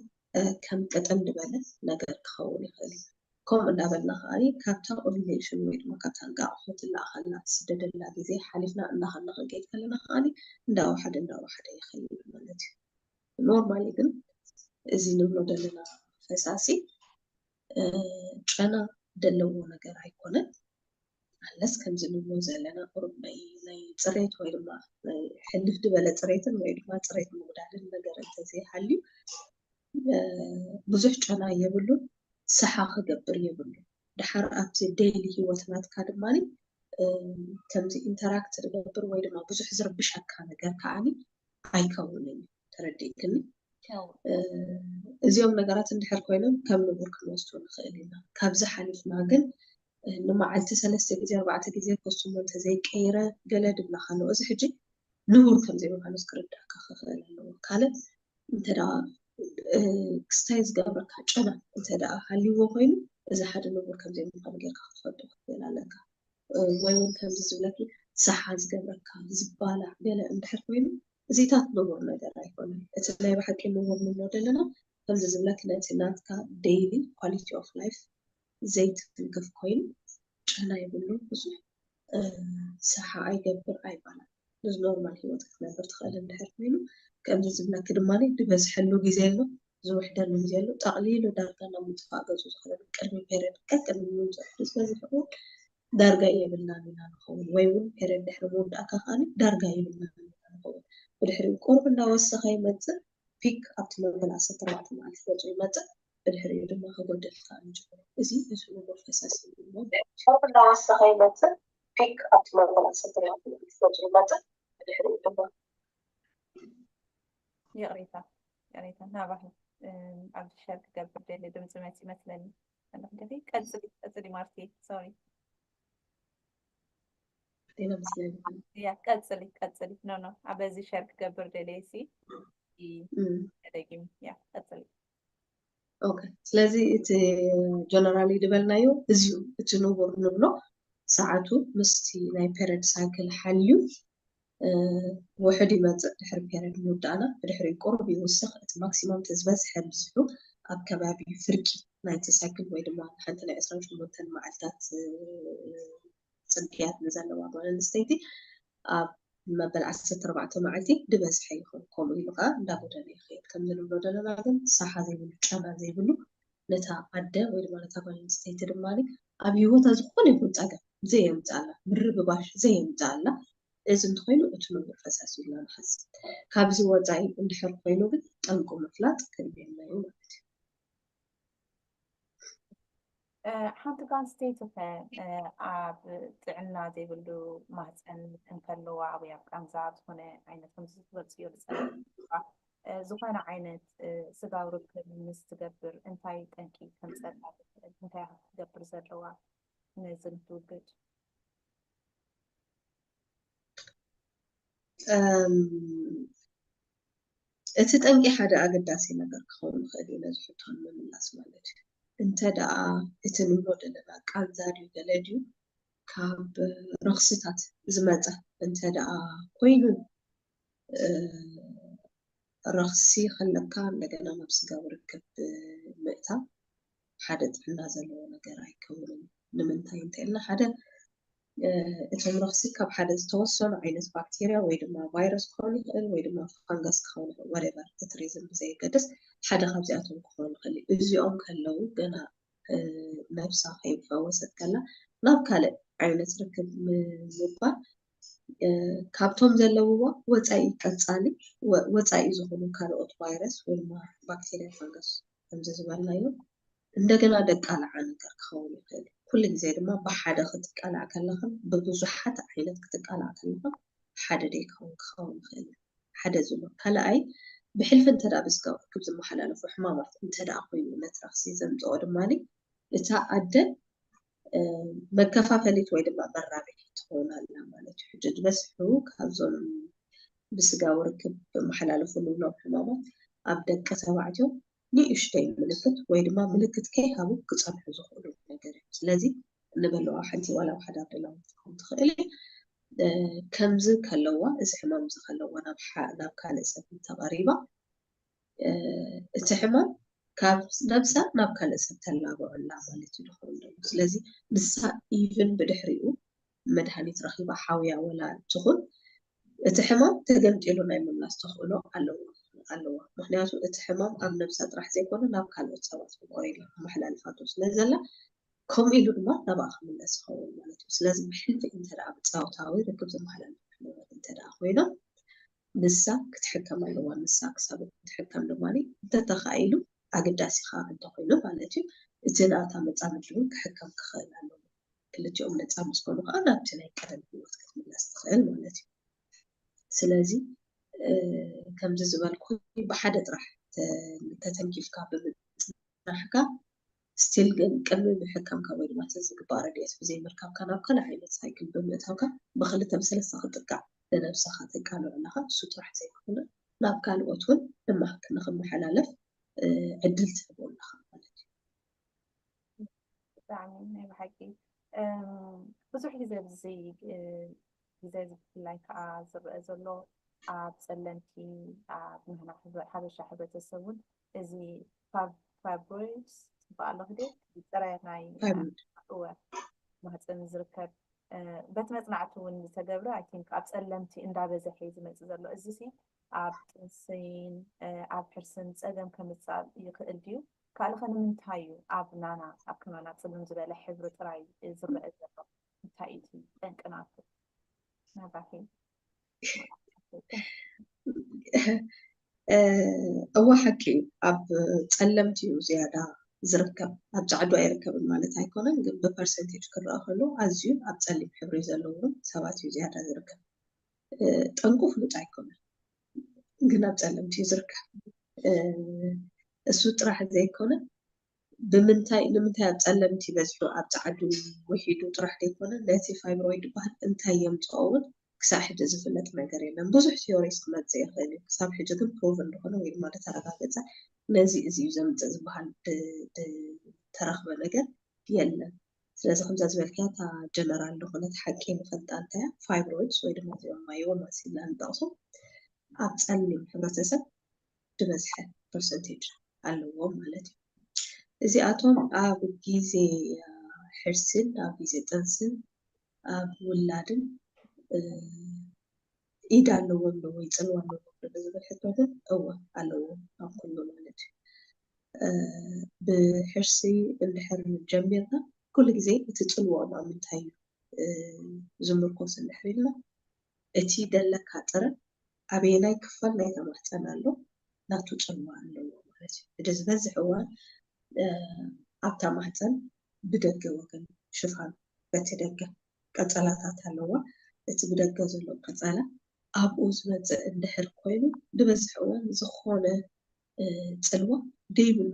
ከም ቀጠን ዝበለ ነገር ክኸውን ይኽእል እዩ ከምኡ እንዳበልና ከዓኒ ካብታ ኦቪሌሽን ወይ ድማ ካብታ እንቃቑሖ ትለኣኸልና ትስደደላ ግዜ ሓሊፍና እንዳኸድና ክንከይድ ከለና ከዓኒ እንዳወሓደ ይኸይድ ማለት እዩ ኖርማሊ ግን እዚ ንብሎ ዘለና ፈሳሲ ጨና ዘለዎ ነገር ኣይኮነን ኣለስ ከምዚ ንብሎ ዘለና ቁሩብ ናይ ፅሬት ወይ ድማ ናይ ሕልፍ ድበለ ፅሬትን ወይ ድማ ፅሬት ምጉዳልን ነገር እንተዘይሃልዩ ብዙሕ ጨና የብሉን ሰሓ ክገብር የብሉን ድሓር ኣብቲ ዴይሊ ሂወትናትካ ድማኒ ከምዚ ኢንተራክት ዝገብር ወይ ድማ ብዙሕ ዝርብሸካ ነገር ከዓኒ ኣይከውንን ተረዲእክኒ እዚኦም ነገራት እንድሕር ኮይኖም ከም ንቡር ክንወስዶ ንኽእል ኢና ካብዚ ሓሊፍና ግን ንመዓልቲ 3 ግዜ 4 ግዜ ኮስሞ እንተዘይቀይረ ገለ ድብላካ ኣሎ እዚ ሕጂ ንቡር ከምዘይምዃኑ ክርዳእካ ክኽእል ኣለዎ ካልእ انت دا كستايز قبرك ጨና انت دا ሃልይዎ ኮይኑ እዚ ሓደ ነገር ከም ዘይምዃኑ ጌርካ ክትፈልጦ ክትኽእል ኣለካ ወይ እውን ከምዚ ዝብለኪ ሰሓ ዝገብረካ ዝባላዕ ገለ እንድሕር ኮይኑ እዚታት ንቡር ነገር ኣይኮነን እቲ ናይ ብሓቂ ንቡር ንብሎ ዘለና ከምዚ ዝብለኪ ነቲ ናትካ ዴይሊ ኳሊቲ ኦፍ ላይፍ ዘይትንክፍ ኮይኑ ጨና ይብሉ ብዙሕ ሰሓ ኣይገብር ኣይባላዕ እዚ ኖርማል ሂወት ክትነብር ትኽእል እንድሕር ኮይኑ ከምዚ ዝብለኪ ድማኒ ድበዝሐሉ ግዜ ኣሎ ዝውሕደሉ ግዜ ኣሎ ጠቕሊሉ ዳርጋ ናብ ምጥፋእ ገፁ ዝኽእል ቅድሚ ፔሪድ ቅድሚ ምውፅእ ስለዝኸውን ዳርጋ የብልናን ኢና ንኸውን ወይ እውን ፔሪድ ድሕሪ ምውዳእካ ከዓኒ ዳርጋ የብልናን ኢና ንኸውን ብድሕሪኡ ቁርብ እንዳወሰኸ ይመፅእ ፒክ ኣብቲ መበል 14 መዓልቲ ገፁ ይመፅእ ብድሕሪኡ ድማ ክጎድልካ ንጅምር እዚ ንቡር ፈሳሲ እሞ ቁርብ እንዳወሰኸ ይመፅእ ፒክ ኣብቲ መበል 14 መዓልቲ ገፁ ይመፅእ ብድሕሪኡ ድማ يقريتا نابح عبد الشهر كتب ديلي دم سمعتي مثلا أنا كنتي كتسلي مارتي سوري أنا مثلا يا كتسلي نو عبازي شهر كتب ديلي سي أديكم يا كتسلي أوكي ስለዚ እቲ ጀነራሊ ድበልናዮ እዚኡ እቲ ንቡር ንብሎ ሰዓቱ ምስቲ ናይ ፔሪድ ሳይክል ሓልዩ ውሕድ ይመፅእ ድሕሪ ፔሪድ ምውዳእና ብድሕሪ ቁርብ ይውስኽ እቲ ማክሲመም ዝበዝሐ ብዙሑ ኣብ ከባቢ ፍርቂ ናይቲ ሳይክል ወይ ድማ ሓንቲ ናይ 28 መዓልታት ፅግያት ንዘለዋ ጓል ኣንስተይቲ ኣብ መበል 14 መዓልቲ ድበዝሐ ይኹን ከምኡ ኢሉ ከዓ እንዳጎደለ ይኸይድ ከምዚ ንብሎ ዘለና ግን ሰሓ ዘይብሉ ጨና ዘይብሉ ነታ ኣደ ወይ ድማ ነታ ጓል ኣንስተይቲ ድማኒ ኣብ ሂወታ ዝኾነ ይኹን ፀገም ዘየምፅኣላ ምርብባሽ ዘየምፅኣላ እዚ እንትኮይኑ እቲ ንቡር ፈሳሲ ኢልና ንሓስብ ካብዚ ወፃኢ እንድሕር ኮይኑ ግን ጠንቁ ምፍላጥ ክልየና እዩ ማለት እዩ ሓንቲ ጓል ኣንስተይቲ ኣብ ጥዕና ዘይብሉ ማህፀን እንከለዋ ወይ ኣብ ቃንዛ ዝኾነ ዓይነት ከምዚ ዝትበፅዮ ዝፀንሕ ዝኾነ ዓይነት ስጋዊ ርክብ ምስ ትገብር እንታይ ጠንቂ ከምፀላ እንታይ ክትገብር ዘለዋ ነዚ ንትውግድ እቲ ጠንቂ ሓደ ኣገዳሲ ነገር ክኸውን ይኽእል እዩ ነዚ ሕቶ ንምምላስ ማለት እዩ እንተ ደኣ እቲ ንብሎ ዘለና ቃንዛ ድዩ ገለ ድዩ ካብ ረኽስታት ዝመፀ እንተ ደኣ ኮይኑ ረኽሲ ከለካ እንደገና ናብ ስጋዊ ርክብ ምእታው ሓደ ጥዕና ዘለዎ ነገር ኣይከውንን ንምንታይ እንተኢልና ሓደ እቶም ረኽሲ ካብ ሓደ ዝተወሰኑ ዓይነት ባክቴርያ ወይ ድማ ቫይረስ ክኾን ይኽእል ወይ ድማ ፋንገስ ክኾን ይኽእል ወሬቨር እቲ ሪዝን ብዘየገድስ ሓደ ካብዚኣቶም ክኾን ይኽእል እዚኦም ከለው ገና ነብሳ ከይፈወሰት ከላ ናብ ካልእ ዓይነት ርክብ ምባል ካብቶም ዘለውዋ ወፃኢ ቀፃሊ ወፃኢ ዝኾኑ ካልኦት ቫይረስ ወይ ድማ ባክቴርያ ፋንገስ ከምዚ ዝበልናዮ እንደገና ደቃላዓ ነገር ክኸውን ይኽእል ኩሉ ግዜ ድማ ብሓደ ክትቃላዕ ከለኻ ብብዙሓት ዓይነት ክትቃላዕ ከለኻ ሓደ ደይክኸውን ክኸውን ይኽእል ሓደ ዝሎ ካልኣይ ብሕልፊ እንተ ደኣ ብስጋዊ ርክብ ዝመሓላለፉ ሕማማት እንተ ደኣ ኮይኑ ነቲ ረኽሲ ዘምፅኦ ድማኒ እታ ኣደ መከፋፈሊት ወይ ድማ መራቢሕ ትኸውን ኣላ ማለት እዩ ሕጂ ዝበዝሑ ካብዞም ብስጋዊ ርክብ መሓላለፉ ንብሎም ሕማማት ኣብ ደቂ ተባዕትዮ ንእሽተይ ምልክት ወይ ድማ ምልክት ከይሃቡ ክፀንሑ ዝኽእሉ ነገር እዩ ስለዚ ንበለዋ ሓንቲ ዋላ ሓደ ኣደላዊ ትኸውን ትኽእል ከምዚ ከለዋ እዚ ሕማም እዚ ከለዋ ናብ ካልእ ሰብ ተቐሪባ እቲ ሕማም ካብ ነብሳ ናብ ካልእ ሰብ ተላብዐላ ማለት እዩ ዝኸውን ዘሎ ስለዚ ንሳ ኢቭን ብድሕሪኡ መድሃኒት ረኺባ ሓውያ ወላ ትኹን እቲ ሕማም ተገምጢሉ ናይ ምምላስ ተኽእሎ ኣለዋ ምክንያቱ እቲ ሕማም ኣብ ነብሳ ጥራሕ ዘይኮነ ናብ ካልኦት ሰባት ብቆሪላ መሓላልፋቱ ስለዘላ ከምኡ ኢሉ ድማ ናብኣ ክምለስ ይኸውን ማለት እዩ ስለዚ ብሕልፊ እንተ ደኣ ብፃውታዊ ርክብ ዘመሓላልፉ ሕማማት እንተ ደኣ ኮይኖም ንሳ ክትሕከም ኣለዋ ንሳ ክሳብ ክትሕከም ድማኒ እንተተኻኢሉ ኣገዳሲ ከዓ እንተኮይኑ ማለት እዩ እቲ ናታ መፃምድ እውን ክሕከም ክኽእል ኣለዎ ክልቲኦም ነፃ ምስ ኮኑ ከዓ ናብቲ ናይ ቀደም ሂወት ክትምለስ ትኽእል ማለት እዩ ስለዚ ከምዚ ዝበልኩ ብሓደ ጥራሕ ተተንኪፍካ ብምጥራሕካ ስቲል ግን ቅድሚ ምሕካምካ ወይ ድማ ዝግባእ ረድኤት ብዘይምርካብካ ናብ ካልእ ዓይነት ሳይክል ብምእታውካ ብክልተ ብሰለስተ ክትጥቃዕ ንነብስኻ ተቃልዕ ኣለካ እሱ ጥራሕ ዘይኮነ ናብ ካልኦት እውን ድማ ንክመሓላለፍ ዕድል ትህብዎ ኣለካ ማለት እዩ። ብጣዕሚ ናይ ብሓቂ ብዙሕ ግዜ ብዚ ግዜ ብፍላይ ከዓ ዝረአ ዘሎ ኣብ ፀለምቲ ኣብ ንሕና ሓበሻ ሕብረተሰብ እውን እዚ ፋይብሮይድስ ዝበሃል ዶ ጥራይ ናይ እወ ማህፀን ዝርከብ በቲ መፅናዕቲ እውን ዝተገብረ ኣይ ቲንክ ኣብ ፀለምቲ እንዳበዝሐ ዝመፅእ ዘሎ እዚ ሲ ኣብ ጥንስን ኣብ ሕርስን ፀገም ከምፃእ ይኽእል ድዩ? ካልእ ኸ ንምንታይ እዩ ኣብ ናና ኣብ ከማና ፅልም ዝበለ ሕብሪ ጥራይ ዝረአ ዘሎ? እንታይ እዩ እቲ ጠንቅናቱ? ናባኺ እዋ ሓቂ እዩ ኣብ ፀለምቲ እዩ ዝያዳ ዝርከብ ኣብ ፃዕዱ ኣይርከብን ማለት ኣይኮነን ግን ብፐርሰንቴጅ ክረአ ከሎ ኣዝዩ ኣብ ፀሊም ሕብሪ ዘለዎም ሰባት እዩ ዝያዳ ዝርከብ ጠንቁ ፍሉጥ ኣይኮነን ግን ኣብ ፀለምቲ እዩ ዝርከብ እሱ ጥራሕ ዘይኮነ ንምንታይ ኣብ ፀለምቲ በዝሑ ኣብ ፃዕዱ ውሒዱ ጥራሕ ዘይኮነ ነቲ ፋይብሮይድ ዝበሃል እንታይ የምፅኦ እውን ክሳብ ሕጂ ዝፍለጥ ነገር የለን ብዙሕ ቲዮሪስ ክመፅእ ይኽእል እዩ ክሳብ ሕጂ ግን ፕሮቭ እንደኾነ ወይ ድማ ተረጋገፀ ነዚ እዚ እዩ ዘምፅእ ዝበሃል ተረኽበ ነገር የለን ስለዚ ከምዛ ዝበልክያ እታ ጀነራል ዝኾነት ሓቂ ንፈልጣ እንታያ ፋይብሮይድስ ወይ ድማ እዚኦም ማዮማስ ኢልና ንጠቕሶ ኣብ ፀሊም ሕብረተሰብ ዝበዝሐ ፐርሰንቴጅ ኣለዎም ማለት እዩ እዚኣቶም ኣብ ግዜ ሕርስን ኣብ ግዜ ጥንስን ኣብ ውላድን ኢድ ኣለዎም ዶ ወይ ፅልዋ ኣለዎም ዶ ዝብል ሕቶትን እወ ኣለዎም ኣብ ኩሉ ማለት እዩ ብሕርሲ እንድሕር ጀሚርና ኩሉ ግዜ እቲ ፅልዎ ናብ ምንታይ እዩ ዝምርኮስ እንድሕር ኢልና እቲ ደለካ ጥረ ኣበየናይ ክፋል ናይታ ማህፀን ኣሎ ናቱ ፅልዋ ኣለዎ ማለት እዩ እቲ ዝበዝሕ እዋን ኣብታ ማህፀን ብደገ ወገን ሽፋን በቲ ደገ ቀፀላታት ኣለዋ እቲ ብደገ ዘሎ ቀፀላ ኣብኡ ዝመፅእ እንድሕር ኮይኑ ብበዝሕ እዋን ዝኾነ ፅልዋ ደይብሉ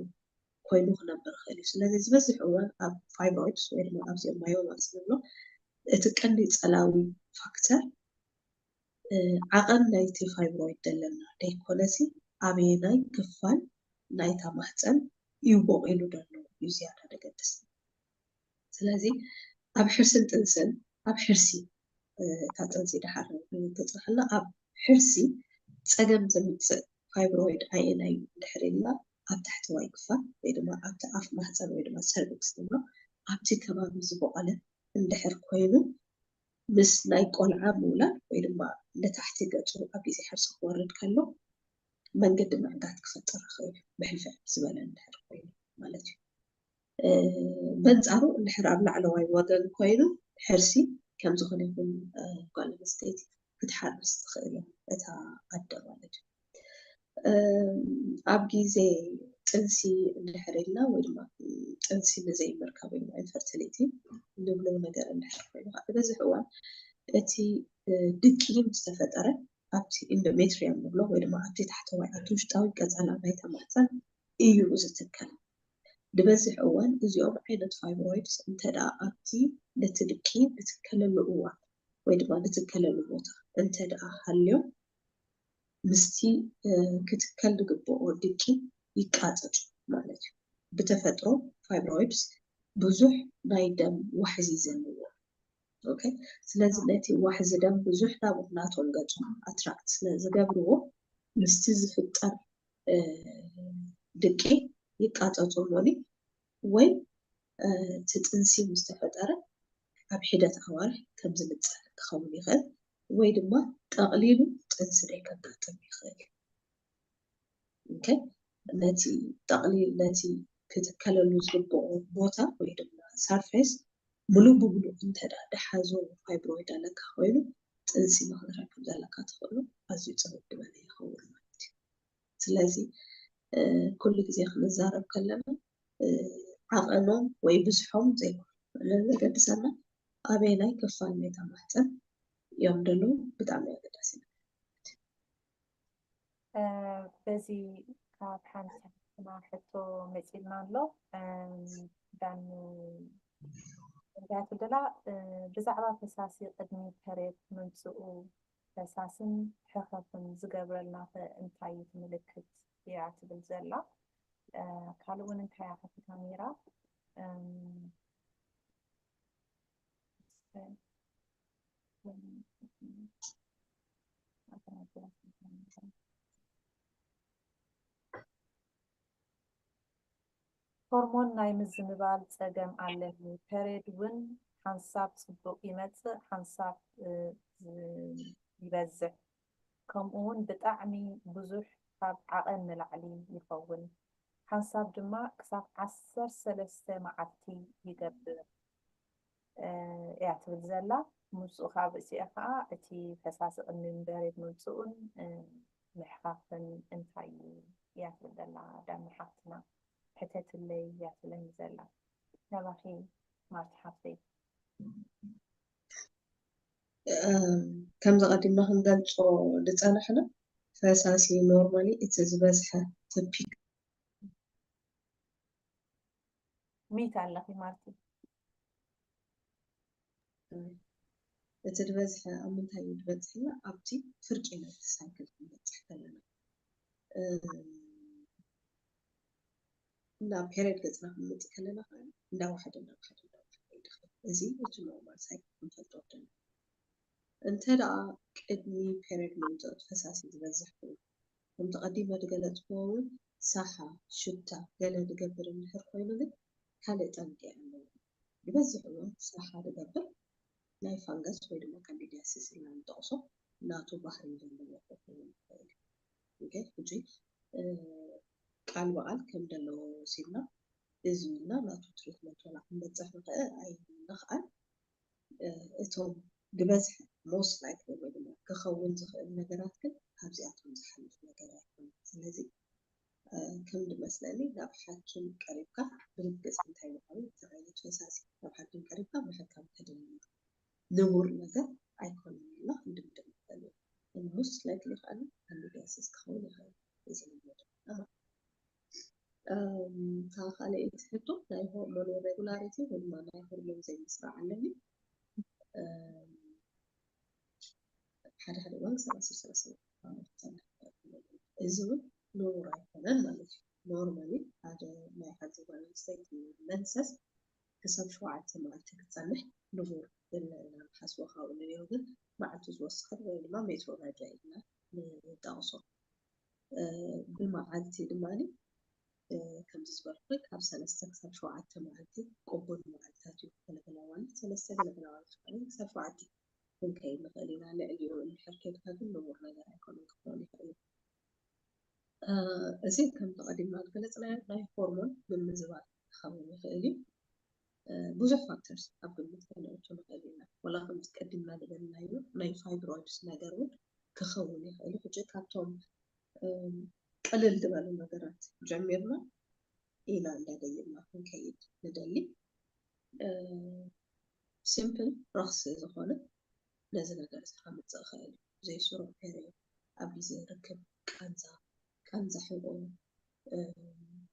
ኮይኑ ክነብር ይኽእል እዩ ስለዚ ዝበዝሕ እዋን ኣብ ፋይብሮይድስ ወይ ድማ ኣብዚኦም ማዮማስ ንብሎ እቲ ቀንዲ ፀላዊ ፋክተር ዓቐን ናይቲ ፋይብሮይድ ዘለና ደይኮነሲ ኣበየናይ ክፋል ናይታ ማህፀን እዩ ቦቂሉ ዘሎ እዩ ዝያዳ ደገድስ ስለዚ ኣብ ሕርስን ጥንስን ኣብ ሕርሲ እታ ጥንሲ ድሓር ተፅናሕና ኣብ ሕርሲ ፀገም ዘምፅእ ፋይብሮይድ ኣየናይ ድሕር ኢልና ኣብ ታሕተዋይ ክፋል ወይ ድማ ኣብቲ ኣፍ ማህፀን ወይ ድማ ሰርቪክስ ንብሎ ኣብቲ ከባቢ ዝበቆለ እንድሕር ኮይኑ ምስ ናይ ቆልዓ ምውላድ ወይ ድማ ንታሕቲ ገፁ ኣብ ግዜ ሕርሲ ክወርድ ከሎ መንገዲ ምዕጋት ክፈጥር ይኽእል ብሕልፍዕ ዝበለ እንድሕር ኮይኑ ማለት እዩ በንፃሩ እንድሕር ኣብ ላዕለዋይ ወገን ኮይኑ ሕርሲ ከም ዝኾነ ይኹን ጓል ኣንስተይቲ ክትሓርስ ትኽእል እያ እታ ኣደ ማለት እዩ ኣብ ግዜ ጥንሲ እንድሕር ኢልና ወይ ድማ ጥንሲ ንዘይምርካብ ወይ ድማ ኢንፈርቲሊቲ ንብሎ ነገር እንድሕር ኮይኑ ብበዝሕ እዋን እቲ ድቂ ዝተፈጠረ ኣብቲ ኢንዶሜትሪየም ንብሎ ወይ ድማ ኣብቲ ታሕተዋይ ኣብቲ ውሽጣዊ ቀፀላ ናይታ ማህፀን እዩ ዝትከል ብበዝሕ እዋን እዚኦም ዓይነት ፋይብሮይድስ እንተደኣ ኣብቲ ነቲ ድቂ ዝትከለሉ እዋን ወይ ድማ ዝትከለሉ ቦታ እንተደኣ ሃልዮም ምስቲ ክትከል ዝግብኦ ድቂ ይቃፀጩ ማለት እዩ ብተፈጥሮ ፋይብሮይድስ ብዙሕ ናይ ደም ዋሕዚ ዘለዎ ኦኬ ስለዚ ነቲ ዋሕዚ ደም ብዙሕ ናብኡ ናቶም ገፆም ኣትራክት ስለዝገብርዎ ምስቲ ዝፍጠር ድቂ ይቃፀፁ ሞኒ ወይ እቲ ጥንሲ ምስ ተፈጠረ ኣብ ሒደት ኣዋርሕ ከም ዝምፅእ ክኸውን ይኽእል ወይ ድማ ጠቕሊሉ ጥንሲ ከጋጥም ይኽእል ኦኬ ነቲ ጠቕሊል ነቲ ክትከለሉ ዝግብኦ ቦታ ወይ ድማ ሰርፌስ ሙሉእ ብሙሉእ እንተደኣ ድሓዞ ፋይብሮይድ ኣለካ ኮይኑ ጥንሲ ንክትረክብ ዘለካ ትኽእሉ ኣዝዩ ፅብቅ ዝበለ ይኸውን ማለት እዩ ስለዚ ኩሉ ግዜ ክንዛረብ ከለና ዓቐኖም ወይ ብዙሖም ዘይኮነ ዘገድሰና ኣበየናይ ክፋል ናይታ ማህፀን እዮም ደለው ብጣዕሚ ኣገዳሲ በዚ ካብ ሓንቲ ሕቶ መፂልና ኣሎ ዳኑ እንታይ ትደላ ብዛዕባ ፈሳሲ ቅድሚ ፐሬድ ምምፅኡ ፈሳስን ሕኸፍን ዝገብረልና እንታይ ምልክት እያ ትብል ዘላ ካልእ እውን እንታይ እያ ሓቲታ ነይራ ሆርሞን ናይ ምዝንባል ፀገም ኣለኒ ፐሬድ እውን ሓንሳብ ፅቡቅ ይመፅእ ሓንሳብ ይበዝሕ ከምኡ እውን ብጣዕሚ ብዙሕ ካብ ዓቐን ንላዕሊ ይኸውን ሓንሳብ ድማ ክሳብ 13 መዓልቲ ይገብር እያ ትብል ዘላ ምውፅኡ ካብ ርእሲኣ ከዓ እቲ ፈሳሲ ቅድሚ ፐሬድ ምውፅኡን ምሕኻፍን እንታይ እያ ትብል ዘላ ዳኒ ሓፍትና ሕተትለይ እያ ትብለኒ ዘላ ነባኺ ማርቲ ሓፍተይ ከምዚ ቀዲምና ክንገልፆ ዝፀናሕና ፈሳሲ ኖርማሊ እቲ ዝበዝሐ ትፒክ ሚት ኣለኺ ማርቲ እቲ ዝበዝሐ ኣብ ምንታይ እዩ ዝበፅሕና ኣብቲ ፍርቂ ነቲ ሳይክል ክንበፅሕ ከለና ናብ ፔሬድ ገፅና ክንመፅእ ከለና ከዓ እንዳዋሕደ ይድኸም እዚ እቲ ኖርማል ሳይክል ክንፈልጦ ኣለና እንተደኣ ቅድሚ ፔሬድ ምውፃእ ፈሳሲ ዝበዝሕ ኮይኑ ከምቲ ቀዲመ ዝገለፅክዎ እውን ሳሓ ሽታ ገለ ዝገብር እንድሕር ኮይኑ ግን ካልእ ጠንቂ ኣለዎ ዝበዝሕ እውን ሳሓ ዝገብር ናይ ፋንገስ ወይ ድማ ካንዲዲያሲስ ኢልና ንጠቕሶ ናቱ ባህሪ ዘለዎ ክኸውን ይኽእል እዩ ሕጂ ቃል በቃል ከም ዘለዎ ወሲድና እዚ ኢልና ናቱ ትሪትመንት ወላ ክንበፅሕ ንኽእል ኣይንኽኣል እቶም ብበዝሒ ሞስት ላይክሊ ወይ ድማ ክኸውን ዝኽእል ነገራት ግን ካብዚኣቶም ዝሓልፍ ነገር ኣይኮነን ስለዚ ከም ዝመስለኒ ናብ ሓኪም ቀሪብካ ብርግፅ እንታይ ምዃኑ እቲ ዓይነት ፈሳሲ ናብ ሓኪም ቀሪብካ ብሕካም ተደልዩ ንቡር ነገር ኣይኮነን ኢልና ክንድምድም ንኽእል ኢና ሞስት ላይክሊ ከዓ ካንዲዲያሲስ ክኸውን ይኽእል እዚ ነገር ካልኣይቲ ሕቶ ናይ ሆርሞን ኢሬጉላሪቲ ወይ ድማ ናይ ሆርሞን ዘይምስራዕ ኣለኒ ሓደ እዋን 33 እዚ እውን ኖር ኣይኮነን ማለት እዩ ኖርማሊ ሓደ ናይ ሓንቲ ጓል ኣንስተይቲ መንሰስ ክሳብ 7 መዓልቲ ክፀንሕ ንቡር ኢልና ንሓስቦ ካብኡ ንሪኦ ግን መዓልቲ ዝወስድ ወይ ድማ ሜትሮሎጂ ኢልና ንጠቕሶ ብመዓልቲ ድማኒ ከምዚ ዝበልኩ ካብ 3 ክሳብ 7 መዓልቲ ቅቡል መዓልትታት እዩ ገለገላ ማለት 3 ገለገላ ማለት ክሳብ 7 ክንከይድ ንኽእል ኢና ልዕሊኡ እንድሕር ከይድካ ግን ንቡር ነገር ኣይኮነን ክኸውን ይኽእል እዩ እዚ ከምቲ ቀዲምና ዝገለፅናዮ ናይ ሆርሞን ብምዝባል ክኸውን ይኽእል እዩ ብዙሕ ፋክተርስ ኣብ ግምት ክንእቱ ንኽእል ኢና ወላ ከምቲ ቀዲምና ዝገለናዮ ናይ ፋይብሮይድስ ነገር እውን ክኸውን ይኽእል እዩ ሕጂ ካብቶም ቅልል ዝበሉ ነገራት ጀሚርና ኢና እንዳደይብና ክንከይድ ንደሊ ሲምፕል ረኽሲ ዝኾነ ነዚ ነገር እዚ ከምፅእ ይኽእል እዩ ዘይስሩዕ ፔሪዮድ ኣብ ግዜ ርክብ ቃንዛ ሕቆ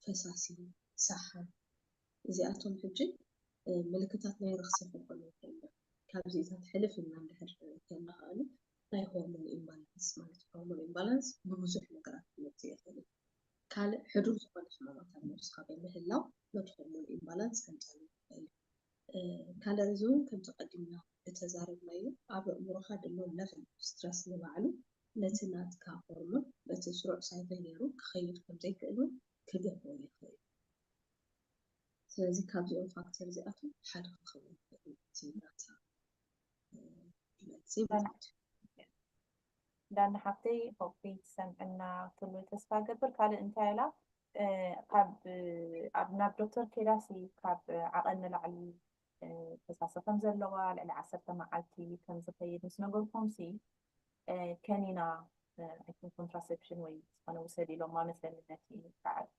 ፈሳሲ ሳሓን እዚኣቶም ሕጂ ምልክታት ናይ ረኽሲ ክኾኑ ይኽእሉ ካብዚታት ሕልፍ ኢልና እንድሕር ከልና ከኣኒ ናይ ሆርሞን ኢምባላንስ ማለት እዩ ሆርሞን ኢምባላንስ ብብዙሕ ነገራት ክመፅእ ይኽእል ካልእ ሕዱር ዝኾነ ሕማማት ኣብ ነብስካ በምህላው ነቲ ሆርሞን ኢምባላንስ ከምፀልእ ይኽእል ካልእ እዚ እውን ከምቲ ቀዲምና ዝተዛረብናዮ ኣብ ኣእምሮኻ ድማ ለቨል ስትረስ ንባዕሉ ነቲ ናትካ ሆርሞን በቲ ስሩዕ ሳይክል ገይሩ ክኸይድ ከምዘይክእል እውን ክገብሮ ይኽእል ስለዚ ካብዚኦም ፋክተር እዚኣቶም ሓደ ክኸውን ይኽእል እቲ ናታ መልሲ ማለት እዩ ዳኒ ሓፍተይ ሆፕ ትሰምዐና ክሉ ተስፋ ገብር ካልእ እንታይ ኢላ ካብ ናብ ዶክተር ከይዳሲ ካብ ዓቐን ንላዕሊ ፈሳሲ ከም ዘለዋ ልዕሊ 10 መዓልቲ ከም ዝኸይድ ምስ ነገርኩምሲ ከኒና ኮንትራሴፕሽን ወይ ዝኾነ ውሰድ ኢሎማ መሰለነት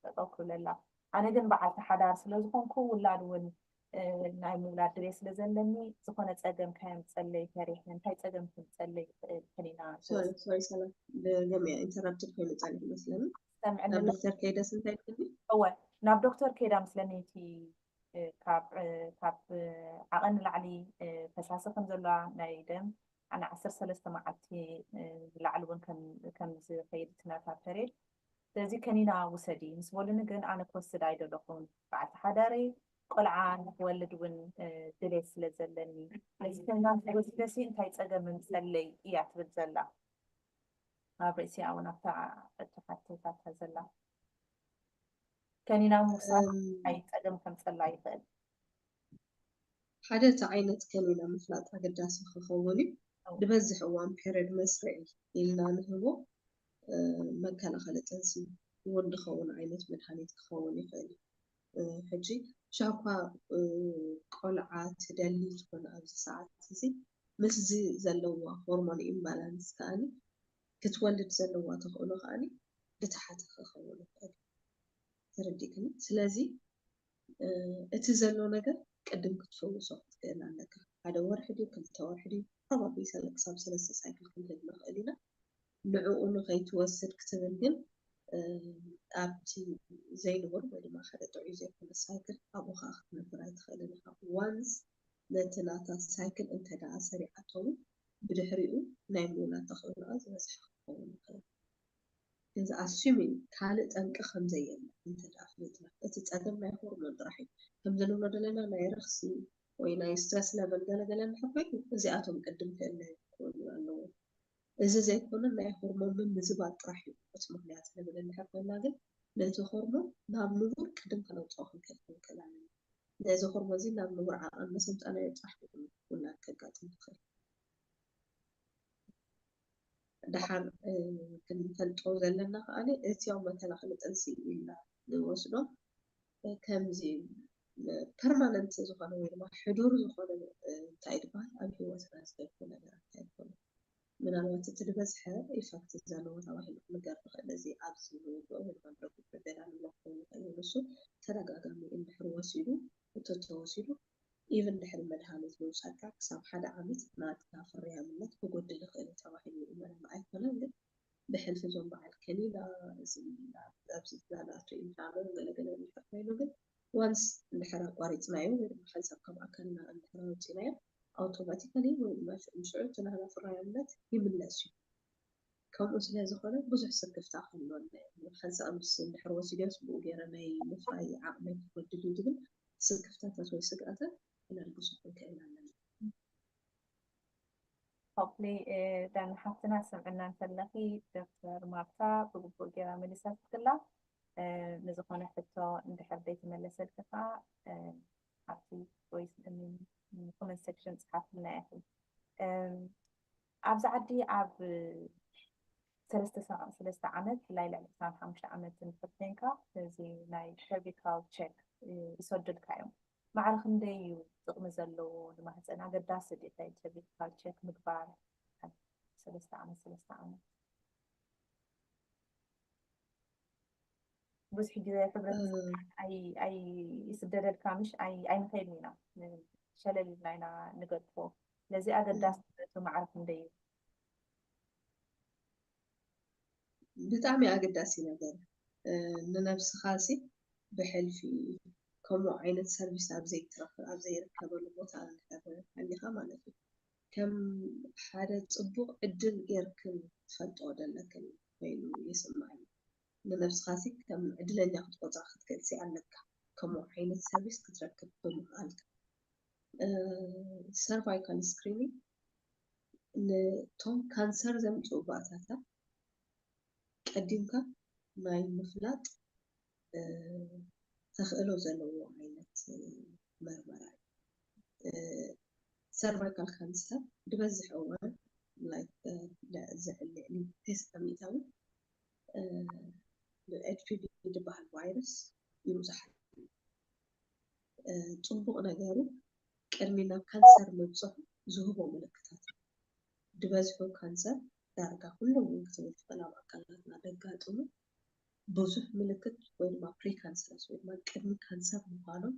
ጠጠው ክብለላ ኣነ ግን በዓልቲ ሓዳር ስለዝኾንኩ ውላድ እውን ናይ ምውላድ ድሌ ስለ ዘለኒ ዝኾነ ፀገም ከየምፀለይ ፈሪሕ እንታይ ፀገም ክምፀለይ ይኽእል ከኒና ሶሪ ሰላም ብገሚያ ኢንተራፕትድ ኮይኑ ፀኒሕ ይመስለኒ ናብ ዶክተር ከይደስ እንታይ ትብሊ እወ ናብ ዶክተር ከይዳ ምስለኒ እቲ ካብ ዓቐን ንላዕሊ ፈሳሲ ከም ዘለዋ ናይ ደም أنا 13 معتي لعلون كم زي خير تنافع فريد زي كنينا وسدي مسؤولين جن أنا كوسد عيد لقون بعد حداري قلعان ولد دريس لزلني لسنا وسدسي انت يتسجى من سلي يعتبر زلا ما بريسي أو نفع التحتيات هزلا كنينا مصاح يتسجى من سلا يفعل حدث عينت كنينا مفلات أقداس خخولي دبزح وان بيرد مسرعي إلا نهبو مكان خلت أنسي ود خون عينت من حنيت خوني خير حجي شاقا قلعة تدلي تكون أبز ساعات زي مسزي زلوا هرمون إمبالانس كاني كتولد زلوا تقولوا خاني لتحت خخولي خير ترديكني سلازي اتزلوا نجر قدم كتفوسو تقول لك هذا واحد كنت واحد probably سلك صاب سلسة سايكل كنت نخلينا نعو إنه غيتوسد كتبن جن أبتي زي نور ولا ما خدت عيزة كل سايكل أبو خاخ من برايت خلينا once لتناتا سايكل أنت دا سريعة طول بدحريو نايمونا تخلنا بس حقون كذا إذا assuming كانت أنك خمزية أنت دا أخلتنا تتقدم ما هرمون راحي كمزلونا دلنا ما يرخصي وينا يسترس لبل دلنا حبي زي أتوم قدم كأنه يكون أنه إذا زي كنا ما هرمون من مزبات راح يبقى مهنيات لبل نحبنا جد لذا هرمون نعم نور قدم كانوا تأخذ كلام لذا هرمون زي نعم نور عن مثلا أنا يترح ولا كقاتم خير دحر كن فلتو زلنا أنا يوم مثلا خلت أنسي إلا نوصله كم زي permanent زخانة ولا حضور زخانة تعيدها أبي وصل أسباب ولا تعيدها من الوقت تلبسها إفكت زانو تواهي مقرر الذي أبسلو وهو المبرق بدل عن المقوم النصو ترجع جامي إن بحر وسيلو وتتواصلوا even بحر مدهانة موساكا كسام حدا عمت ما تنافر يا منت وجود الخير تواهي من معي فلان بحل في جنب على الكليلة أبسط لاناتو إنفعلون قلقنا الفقمين وقل once البحر قاريت معي ومحل سبقا معكنا البحر وتنايا automatically مشعورت أنها في الرياضات يملاسي كم أسلوب زخانة بزح سقف تأخذ لون خلص أمس الحروة سجاس بوجيرا ناي مفاي عقمي ودلو دبل سقف تأخذ سقفته إلى البزح كأننا hopefully dan حطنا سمعنا نفلقي دكتور مارتا بوجيرا مليسات كلها نزخنا حتى عند حبيت ملسة الكفاء حطي كويس من comment sections حافلنا إحنا عبز عدي عب ثلاثة عمد لايلة لسان 5 عمد نفتنكا زي ناي cervical check يسجل كايوم مع الخندي وتقم زلو لما هتسألنا قداس دي تاي cervical check مقبار 3 عمد بس حجة خبرة أي يسدد الكامش أي مخيل مينا شلل لنا نقد فوق لذي أقداس مع الخندي بتعمي أقداسي نقدر ننفس خاصي بحلفي كم عينة سيرفيس أبزي ترافل أبزي ركب الموتى اللي خامنته كم حدا تصبغ عدل يركن تفضل لكن وين يسمعني ننفس خاصي كم عدل أن ياخد قطع خد كلسي عنك كم عينة سيرفيس تتركب بمقالك سيرفايكال سكرينينج توم كانسر زم صوباتها قديمك ماي مفلات تخيلوا زلوا عينة مرمرة سيرفايكال كانسر دبزح أول لايك لا اللي تيست أميتاوي HPV دبها الفيروس يمزح طبق نجارو كرمينا كانسر مبصح زهبو ملكتات دبزحو كانسر دارجا كله ممكن تفعله أكلاتنا دقاتنا بزح ملكت وين ما بري كانسر وين ما كرمي كانسر مقالو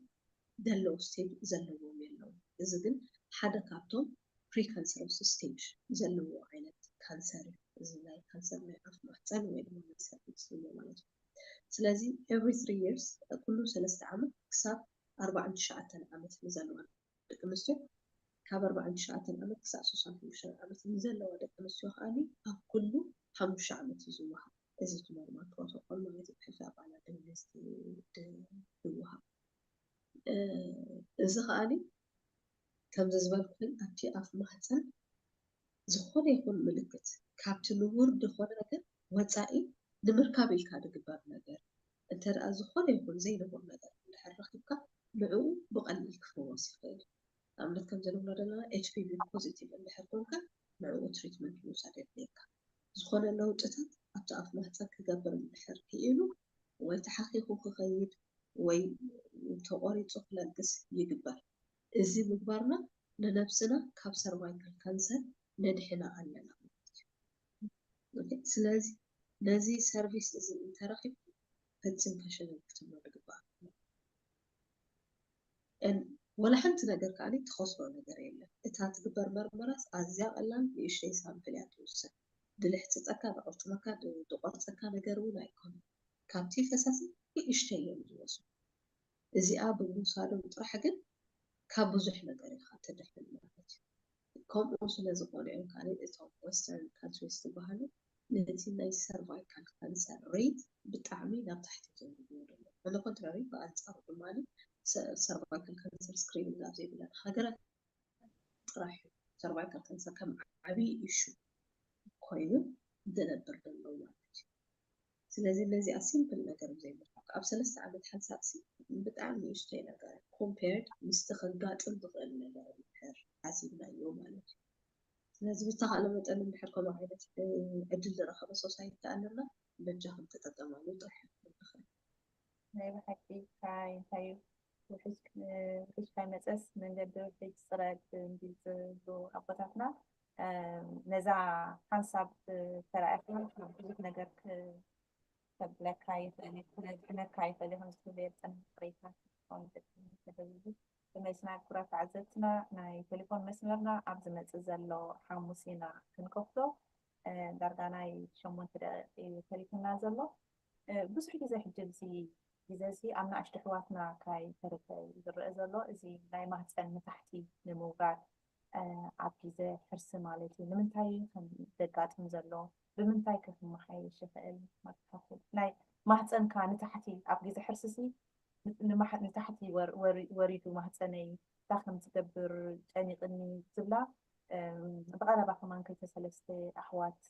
دلو ستيج زلوا ميلو إذا كن حدا كابتون بري كانسر ستيج زلوا عينة كانسر إذا لا كانسر ما يعرف محتاج وين ما يصير يسوي مالته سلازي every 3 years كله 3 عام كسب 4 عامات نزلوا كمستو ካብ 49 ዓመት ክሳብ 65 ዓመት ንዘለዋ ደቂ ኣንስትዮ ከዓኒ ኣብ ኩሉ 5 ዓመት እዩ ዝወሃብ እዚ ኖርማል ፕሮቶኮል ማለት እዩ ሕልፊ ኣባላት ይወሃብ እዚ ከዓኒ ከምዚ ዝበልኩን ኣብቲ ኣፍ ማህፀን ዝኾነ ይኹን ምልክት ካብቲ ንቡር ዝኾነ ነገር ወፃኢ ንምርካብ ኢልካ ዝግበር ነገር እንተ ደኣ ዝኾነ ይኹን ዘይንቡር ነገር እንድሕር ረኺብካ ንዕኡ ብቐሊል ክፍወስ ይኽእል እዩ ንኣብነት ከም ዝንብሎ ዘለና ኤችፒቪ ፖዚቲቭ እንድሕር ኮንካ ንዕኡ ትሪትመንት ምውሳድ የድልየካ ዝኾነ ለውጥታት ኣብቲ ኣፍ ማህፀን ክገብር እንድሕር ክኢሉ ወይ ተሓኺኹ ክኸይድ ወይ ተቆሪፁ ክለግስ ይግበር እዚ ምግባርና ንነብስና ካብ ሰርቫይካል ካንሰር ነድሕና ኣለና ማለት እዩ ስለዚ ነዚ ሰርቪስ እዚ እንተረኺብ ፈፂም ከሸነግትሞ ዝግባእ ወላ ሓንቲ ነገር ከዓኒ ትኸስሮ ነገር የለን እታ ትግበር መርመራስ ኣዝያ ቀላል ንእሽተይ ሳምፕል እያ ትውሰድ ድልሕፅፀካ ዝቆርፅመካ ዝቆርፀካ ነገር እውን ኣይኮነን ካብቲ ፈሳሲ ንእሽተይ እዮም ዝወስዱ እዚኣ ብምውሳዶም ጥራሕ ግን ካብ ብዙሕ ነገር ኢኻ ትድሕን ማለት እዩ ከምኡ ስለዝኾነ እዮም ካነ እቶም ወስተርን ካንትሪስ ዝበሃሉ ነቲ ናይ ሰርቫይካል ካንሰር ሬት ብጣዕሚ ናብ ታሕቲ ዘውርድዎ ደሎ on the contrary ብኣንፃሩ ድማኒ ሰርቫይካል ካንሰር ስክሪኒንግ ኣብ ዘይብለን ሃገራት ጥራሕ ሰርቫይካል ካንሰር ከም ዓብዪ ኢሹ ኮይኑ ዝነብር ዘሎ ማለት እዩ ስለዚ ነዚኣ ሲምፕል ነገር ዘይምርካብ ኣብ 3 ዓመት ሓንሳሲ ብጣዕሚ ንእሽተይ ነገር ኮምፔርድ ምስቲ ከጋጥም ዝኽእል ነገር እንድሕር ሓሲብናዮ ማለት እዩ ስለዚ ብዝተኻእለ መጠን እንድሕር ከምኡ ዓይነት ዕድል ዝረኸበ ሶሳይቲ ኣለና በጃ ክንተጠቀማሉ ጥራሕ ንኽእል ናይ ብሓቂ እንታይ ውሕጅ ካይመፀስ መንገዲ ውሕጅ ፅረግ እንዲዝብሉ ኣቦታትና ነዛ ሓንሳብ ተረኣይካ ብዙሕ ነገር ከብለካ ይኽእል ክነካ ይኽእል ከም ዝፍለየ ጥንቅሬታት ክኾን ተደብዙ ብመስና ኩራት ተዓዘብትና ናይ ቴሌፎን መስመርና ኣብ ዝመፅእ ዘሎ ሓሙስ ኢና ክንከፍቶ ዳርጋ ናይ 8 ደቂቕ እዩ ተሪፍና ዘሎ ብዙሕ ግዜ ሕጂ ግዜ እዚ ኣብ ንኣሽቱ ኣሕዋትና ካይተረፈ ዝረአ ዘሎ እዚ ናይ ማህፀን ንታሕቲ ንምውጋድ ኣብ ግዜ ሕርሲ ማለት እዩ ንምንታይ ከም ዘጋጥም ዘሎ ብምንታይ ክመሓየሽ ይኽእል ናይ ማህፀንካ ንታሕቲ ኣብ ግዜ ሕርስሲ ንታሕቲ ወሪዱ ማህፀነይ እንታይ ከም ዝገብር ጨኒቕኒ ዝብላ ብቐረባ ከማን 2-3 ኣሕዋት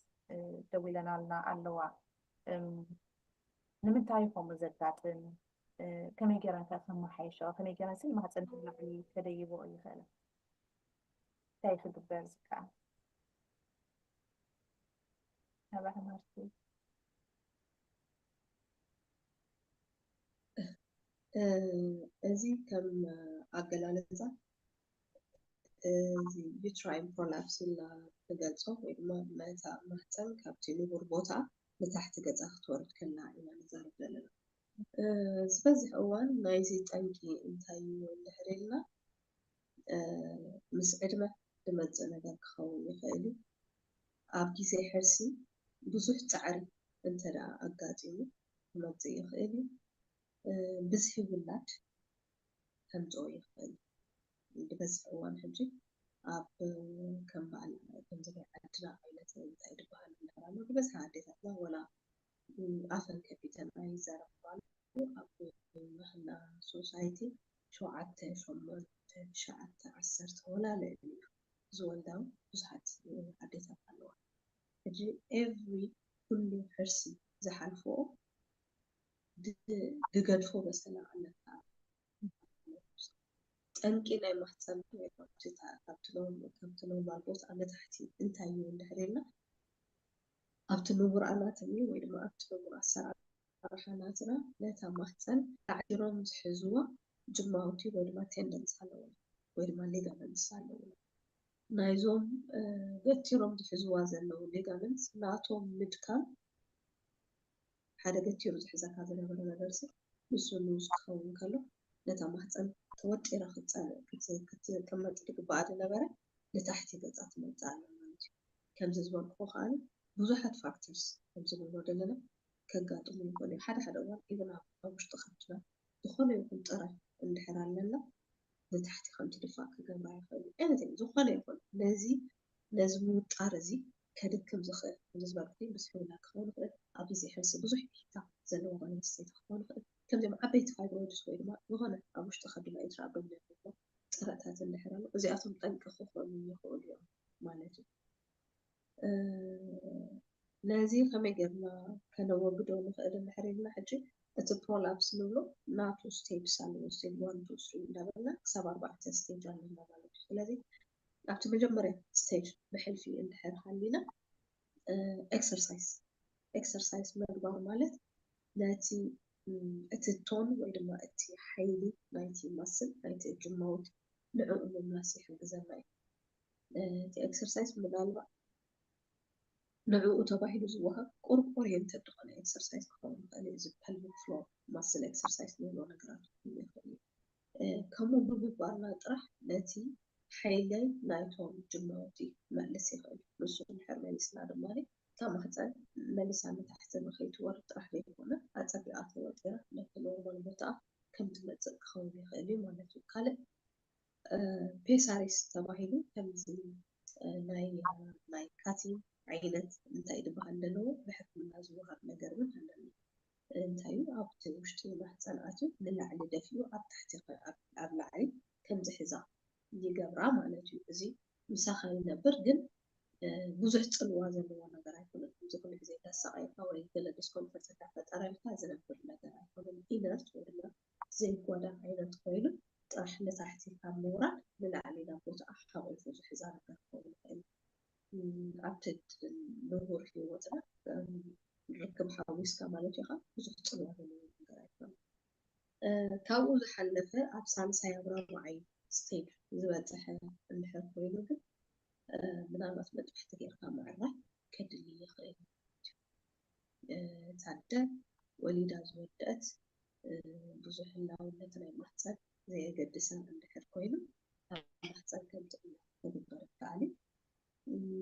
ደው ኢለናልና ኣለዋ ንምንታይ ከምኡ ዘጋጥም ከመይ ጌረን ከመሓይሾ ከመይ ጌረን ስለ ማህፀን ትላዕሊ ከደይቦ ይኽእል እንታይ ክግበር ዝከኣል ኣባህ ማርቲ እዚ ከም ኣገላለፃ እዚ ዩትራይን ፕሮላፕስ ኢልና ንገልፆ ወይ ድማ ነታ ማህፀን ካብቲ ንቡር ቦታ ንታሕቲ ገፃ ክትወርድ ከላ ኢና ንዛረብ ዘለና ዝበዝሕ እዋን ናይዚ ጠንቂ እንታይ እዩ እንድሕር ኢልና ምስ ዕድመ ዝመፅእ ነገር ክኸውን ይኽእል እዩ ኣብ ግዜ ሕርሲ ብዙሕ ፃዕሪ እንተ ደኣ ኣጋጢሙ ክመፅእ ይኽእል እዩ ብዝሒ ውላድ ከምፅኦ ይኽእል ብበዝሒ እዋን ሕጂ ኣብ ከም በዓል ገንዘብ ዓድና ዓይነት እንታይ ዝበሃል ነገር ኣሎ ብበዝሒ ኣዴታትና ወላ ኣፈን ከፊተን ኣይዛረባሉ ኣብ ባህልና ሶሳይቲ 7-8-9-10 ወላ ልዕሊ ዝወልዳው ብዙሓት ኣዴታት ኣለዋ ሕጂ ኤቭሪ ኩሉ ሕርሲ ዝሓልፍኦ ድገድፎ በሰላ ኣለካ ጠንቂ ናይ ማህፀን ካብቲ ኖርማል ቦታ ንታሕቲ እንታይ እዩ እንድሕር ኢልና ኣብቲ ንቡር ኣናቶሚ ወይ ድማ ኣብቲ ንቡር ኣሰራርሓ ናትና ነታ ማህፀን ተዓዲሮም ዝሕዝዋ ጅማውቲ ወይ ድማ ቴንደንስ ኣለዎ ወይ ድማ ሊጋመንትስ ኣለዎ ናይዞም ገቲሮም ዝሕዝዋ ዘለዉ ሊጋመንትስ ናቶም ምድካም ሓደ ገቲሩ ዝሕዘካ ዝነበረ ነገር ንሱ ንውስ ክኸውን ከሎ ነታ ማህፀን ተወጢራ ክትቅመጥ ዝግባኣ ዝነበረ ንታሕቲ ገፃ ትመፅእ ኣላ ማለት እዩ ከምዚ ዝበልኩ ከዓኒ ብዙሓት ፋክተርስ ከም ዝብሎ ዘለና ከጋጥሙ ይኽእሉ ሓደ እዋን ኢቨን ኣብ ውሽጢ ከብትና ዝኾነ ይኹን ጥረ እንድሕር ኣለና لتحت خمسة دفاع كجماعة يخلي anything زخانة يكون لازم مطارزي كدكم زخ بالنسبة لي بس حولا كون خير أبي زي حس بزح بيتا زلوا غني السيد كون خير كم جمع عبيت فايبرويد شوي ما وغنا أبوش تخدم أي تراب من الفضة قرأت هذا الحرام وزي أصلا طنق خوف من يقول اليوم ما نجي لازم خمي قبل كانوا وجدوا مخير الحريم حجي البرولابس نقوله ناتو ستيبس على ستيب 1 2 3 لبنا 7 ستيج على الموبايل لازم نعطي مجمرة ستيج بحل في الحر خلينا exercise مقدار مالت ناتي التون ولا أتي حيلي ناتي ماسل ناتي جمود نوع من الناس يحب زمان تي exercise من الألبا نوع تباهي لزوها قرب oriented على exercise كون على إذا pelvic floor muscle exercise نقول نقرأ كم ببارنا طرح ناتي حيلي نايتون جمودي مالس يخل نصو الحر مالس نادم مالي كما حتى مالس عم تحت مخيط ورد طرح لي هنا أتبعات وطيرة لكن نورمال بتاع كم تمتزق خولي خيلي مالتو كالب بيساريس تباهيلو كمزي ناي كاتي عينت انتاي دبهالنو بحكم الناس وغاب نقرن هلنو انتايو عبت وشتي محصناتو للعلي دفيو عب تحتي عب لعلي كم زحزا يقبرا مالتو ازي مساخة ينبر جن بزح تلوا زلوا نقر يكون زكون زي دساقيقا ويقل ديسكونفورت تفطر زنبر نقر يكون إنرت ولا زي قودا عينت قويلو طرح لتحتي كامورا للعلي لابوت أحاول فوز حزان كفول عبتد نور في وطنا ركب حاويس كمالت يخا بزح تلوا زلوا نقر يكون كاو زحلفة أبسال سيابرا معي ستيج زباتها الحر قويلو ምናልባት መጥፋት ጌርካ معرة كدلي يخيل تعدى وليدا زودت ብዙሕ ላውነት ናይ ማሕፀን ዘየገድሰን እንድሕር ኮይኑ ኣብ ማሕፀን ከም ጥቅሚ ክግበር ይከኣል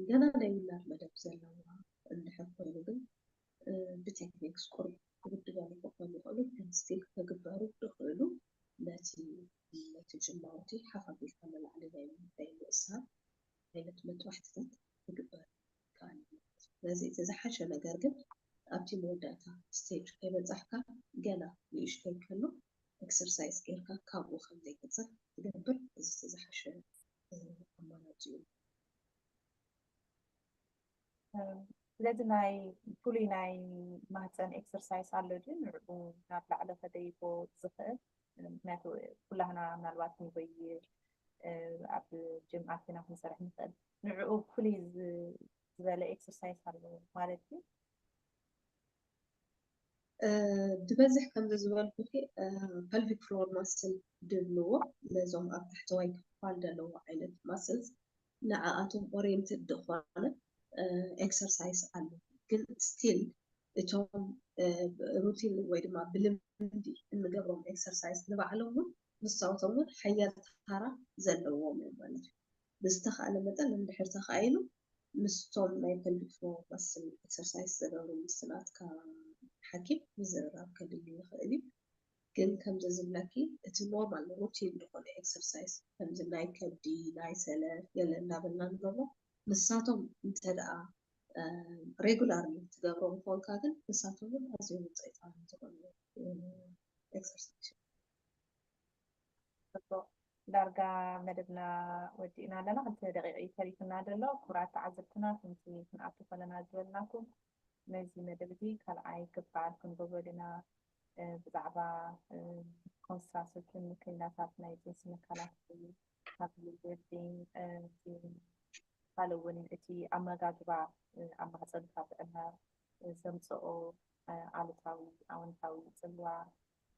ገና ናይ ውላድ መደብ ዘለዋ እንድሕር ኮይኑ ግን ብቴክኒክስ ቁርብ ክግድገሉ ክኾኑ ይኽእሉ ግን ስቲል ክግበሩ ይኽእሉ ነቲ ጅማውቲ ሓፋቢልካ ንላዕሊ ናይ ምእሳር አይነት መጥዋሕትታት ክግበር ይከኣል ስለዚ እቲ ዝሓሸ ነገር ግን ኣብቲ መወዳእታ ስቴጅ ከይበፃሕካ ገና ንእሽተይ ከሎ ኤክሰርሳይዝ ጌርካ ካብኡ ከምዘይቅፅል ትገብር እዚ እቲ ዝሓሸ ኣማራፂ እዩ ስለዚ ናይ ፍሉይ ናይ ማህፀን ኤክሰርሳይዝ ኣሎ ድዩ ንዕኡ ናብ ላዕሊ ከደይቦ ዝኽእል ምክንያቱ ኩላህና ምናልባት ንጎይር ኣብ ጅም ኣቲና ክንሰርሕ ንኽእል ንዕኡ ፍሉይ ዝበለ ኤክሰርሳይዝ ኣሎ ማለት እዩ ብበዝሕ ከምዚ ዝበልኩ pelvic floor muscle ድብልዎ ነዞም ኣብ ታሕተዋይ ክፋል ዘለዎ ዓይነት ማስልስ ንዓኣቶም ኦሪየንትድ ዝኾነ ኤክሰርሳይዝ ኣሎ ግን ስቲል እቶም ሩቲን ወይ ድማ ብልምዲ እንገብሮም ኤክሰርሳይዝ ንባዕሎም እውን ንሳቶም እውን ሓያል ተሃራ ዘለዎም እዮም ማለት እዩ ብዝተኸኣለ መጠን እንድሕር ተኻኢሉ ምስቶም ናይ pelvic floor muscle ኤክሰርሳይዝ ዝገብሩ ምስላትካ حكيم مزرعة كدلي يخلي كن كم زملكي اتنورمال روتين دخول اكسرسايز كم زملاي كبدي لاي سلة يلا نابلنا نقوله نساتهم انتدعى ريجولارلي تقبرون فول كاغن نساتهم ازيو متعيطان تقول اكسرسايز دارجا مدبنا ودينا لنا انت دقيقة تاريخنا دلو كرات عزبتنا كنتي كنعطف لنا زولناكم نزي مدبتي كالعاي كبعد كنبولنا بزعبا كونستراسيشن مكيناتات نايجنس مكالات قبل الوردين قالوا اتي اما قاقبا اما صدقا بأنها زمصقو عالتاوي عوانتاوي صلوا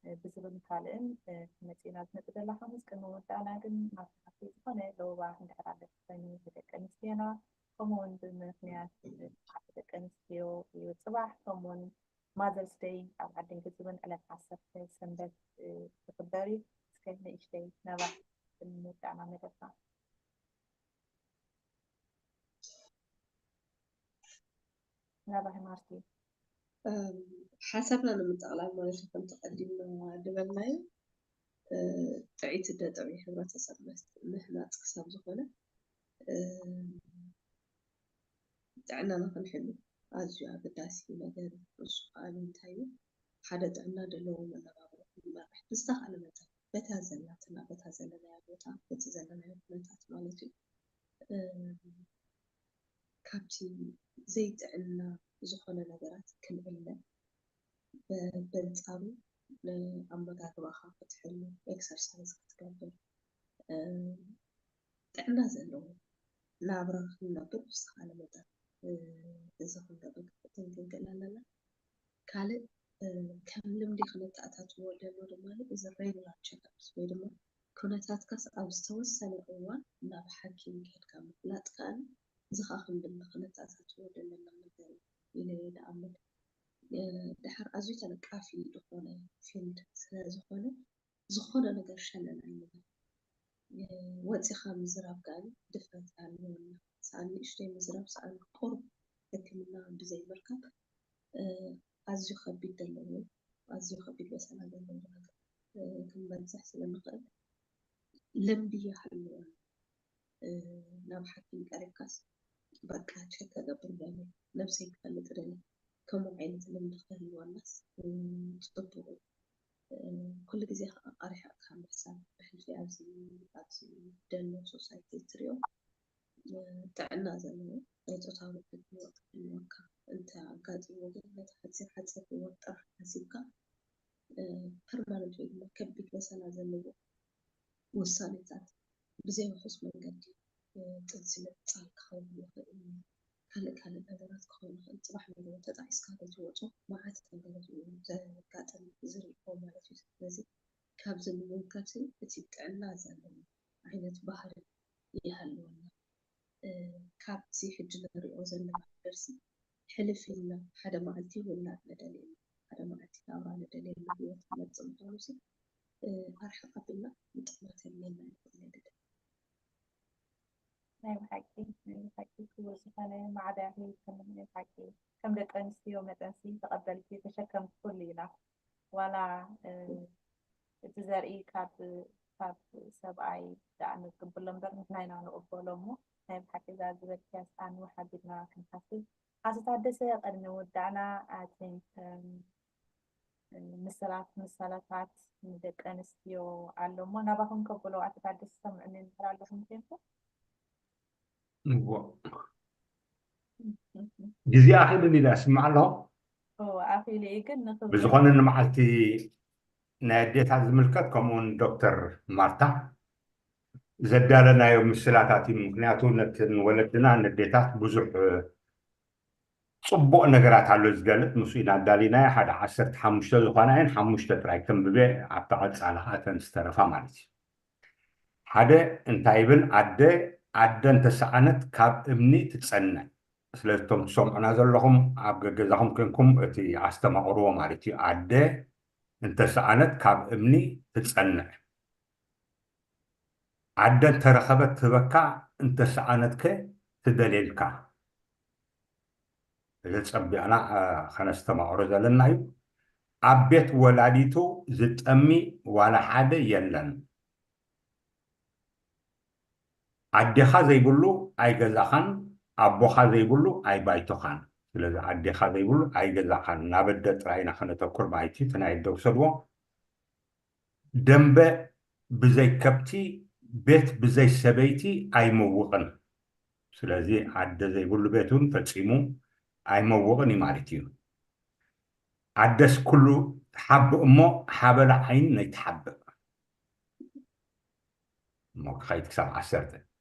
بزبن كالين متينات نتدلا خمس كنو ودانا قن ما تحقي زخونة لو واحد حرادة فاني بدك انستينا كمون بمكنيات حقدك انستيو يوصباح كمون ماذرز داي أو عدين كتبن على تعصب سنبت تقدري سكينا إشتاي نباح المدعنا مدفع نباح مارتي حسب لنا متقلع ما يشوفن تقدم دبلناي تعيت الدتوي حبرة تسمت مهنا تكسب زخنة تعنا نخن حلو أزياء بداسي مجال السؤال تايو حدا تعنا دلو من نبابة ما رح تستخدم متى بتهزلنا يا بوتا بتهزلنا يا بوتا مالتي كابتي زيت عنا زخنة نجارات كل عنا بنتقابل لأمبارح خافت حلو إكسرسايز كتقبل تعنا زلو نابرا نقدر بستخدم متى إذا كنا بنتكلم لنا كله كم لمدي خلت أتات ولا مالي إذا رينا تشكبس ويدما كنا تاتكس أو استوصل أول ناب حكيم كده كم لا تكان إذا خلنا خلت أتات ولا مثلا إلى أمد دحر أزوج أنا كافي دخانة فيند زخانة نقدر شلنا عندنا وقت خام زراب قال دفعت عنه سألني إيش تي مزراب سأل قرب لكننا بزي مركب أزيو خبيت دلوه أزيو خبيت بس أنا دلوه كم بنصح سلام قال لم بيا حلوة نام حكي كاريكاس بقى شكا قبل يعني نفسي قال ترى كم عيلة لم نختار الناس تطبقوا كل جزء أريح أكمل حساب في أبزي دلو سوسايتي تريو تعنا زلمة تطاول بالوقت الموقع أنت قاعد يوجد حتصير في وقت حسيبك permanent ما كبت مثلا زلمة وصلت ذات بزي وحس من قدي تنزل تصال خاوي كل الأدوات خاوي أنت راح من وقت تعيس كذا جوته ما عاد تقدر زي قاتل زري أو ما لا تجي كابز من كابسل بتي تعنا زلمة عينة بحر يهلون كابتي حجنا رئوزنا درسي حلف لنا حدا ما عندي ولا دليل حدا ما عندي أورا دليل مبيوت ما تزمتونسي أرح قبلنا متقمت لنا نعم حكي هو سبحانه مع داعي كم حكي كم لك أنسي ومتنسي تقبلتي تشكم كلنا ولا تزاري كاب سبعي دعني قبل لمبر نحن نقبلهم نعم حكي ذا ذكي أن وحدنا كنحسي حاسة قد نودعنا أتين مسلات ندك أنستيو علمو نباهم قبلوا أتعدس سمعني نترى لهم كيفو جزء أخير اللي أسمع له هو أخي لي كنا بزخون إن معلتي ناديت هذا الملكات كمون دكتور مارتا زدالنا يوم السلاتاتي ممكناتو نولدنا نديتات بزح صبوا نجارات على الزجاجة مسوينا دالينا حدا عصرت حمشة زخانين حمشة تراي كم ببيع عبتعد على هاتن استرفا مالتي حدا انتايبل عدا انت سعنت كاب ابني تتسنى سلتم سمعنا زلهم عبد جزاهم كنكم اتي عستمعروا مالتي عدا انت سعنت كاب ابني تتسنى عدا ترخبت تبكع انت سعنتك تدليلك إذا تصبي أنا خنستمعروا زلنا عبيت ولاديتو زت أمي ولا حدا يلن عديخا زي بلو أي جزاخان أبوخا زي بلو أي بايتوخان لذا عديخا زي بلو أي جزاخان نابدت راينا خانة تذكر بايتي تنايد دو سدوا دنبا بزي كبتي بيت بزي سبيتي أي موغن سلازي عد زي بلو بيتون فتسيمو أي موغن مالتيو عدس كله حب أمه حبل عين نيتحب ما خيت سبع عشرة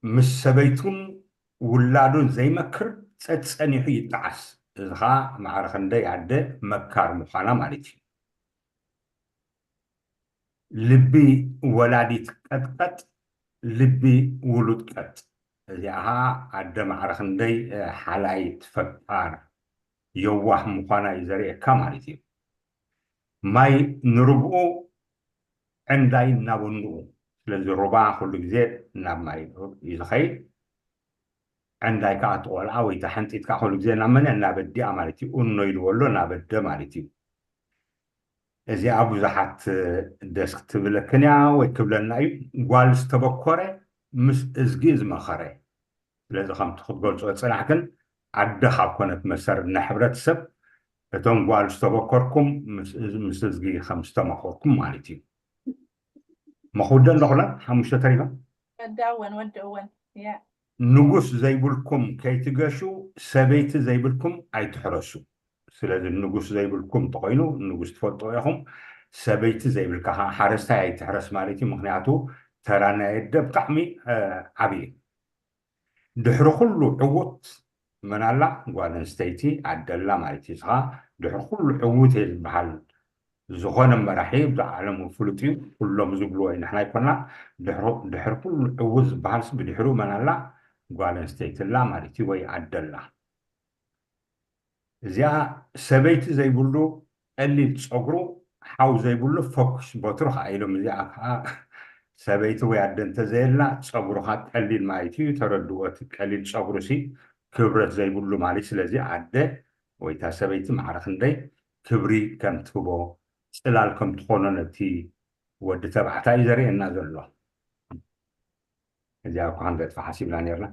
مش سبيتون ولادون زي مكر تسأني حي تعس إذا مع رخندي عدة مكار مخانا مالتي لبي ولادي تقطقط لبي ولد قط إذا عدة مع رخندي حلاي تفكر يوه مخانا يزري كمالتي ماي نربو عندي نابنو لذي ربع كل جزء ناب ماي يزخي عندي كات أول أو يتحنت كل جزء نامن نابدي عملتي إنه يلولو نابد مالتي إذا أبو زحات دسك تبلكنيا ويكبلنا أي قال استبكره مس إزجيز مخره لذا خم تخد قول صوت صراحة عدها كانت مسار نحبرت سب تون قال استبكركم مس إزجي خمسة مخوركم مالتي مخودن دخلا حمشة تقريبا ودعون يا نجوس زي بلكم كي تجاشو سبيت زي بلكم أي تحرسوا سلذا النجوس زي بلكم تقينو النجوس تفضوا ياهم سبيت زي بلك حرسها أي تحرس مالتي مخنياتو ترانا يدب طعمي عبي دحر كله عوت من الله قال نستيتي عدلا مالتي صح دحر كله عوت المحل زغون مرحيب عالم الفلوتي كلهم زبلوا إن إحنا يكوننا دحر كل عوز بحالس بدحرو من الله قال نستيت الله مالتي وي عدلا زي سبيت زي بلو اللي تصغرو حاو زي بلو فوكس بطرح عيلهم زي سبيت وي عدن تزيلا تصغرو خات اللي مالتي تردوات اللي تصغرو سي كبرت زي بلو مالتي سلازي عده ويتا سبيت معرخن دي كبري كم تبو سلالكم تخونن نتي ود تبعتا يزري النازل الله إذا كان قد فحسب لانيرنا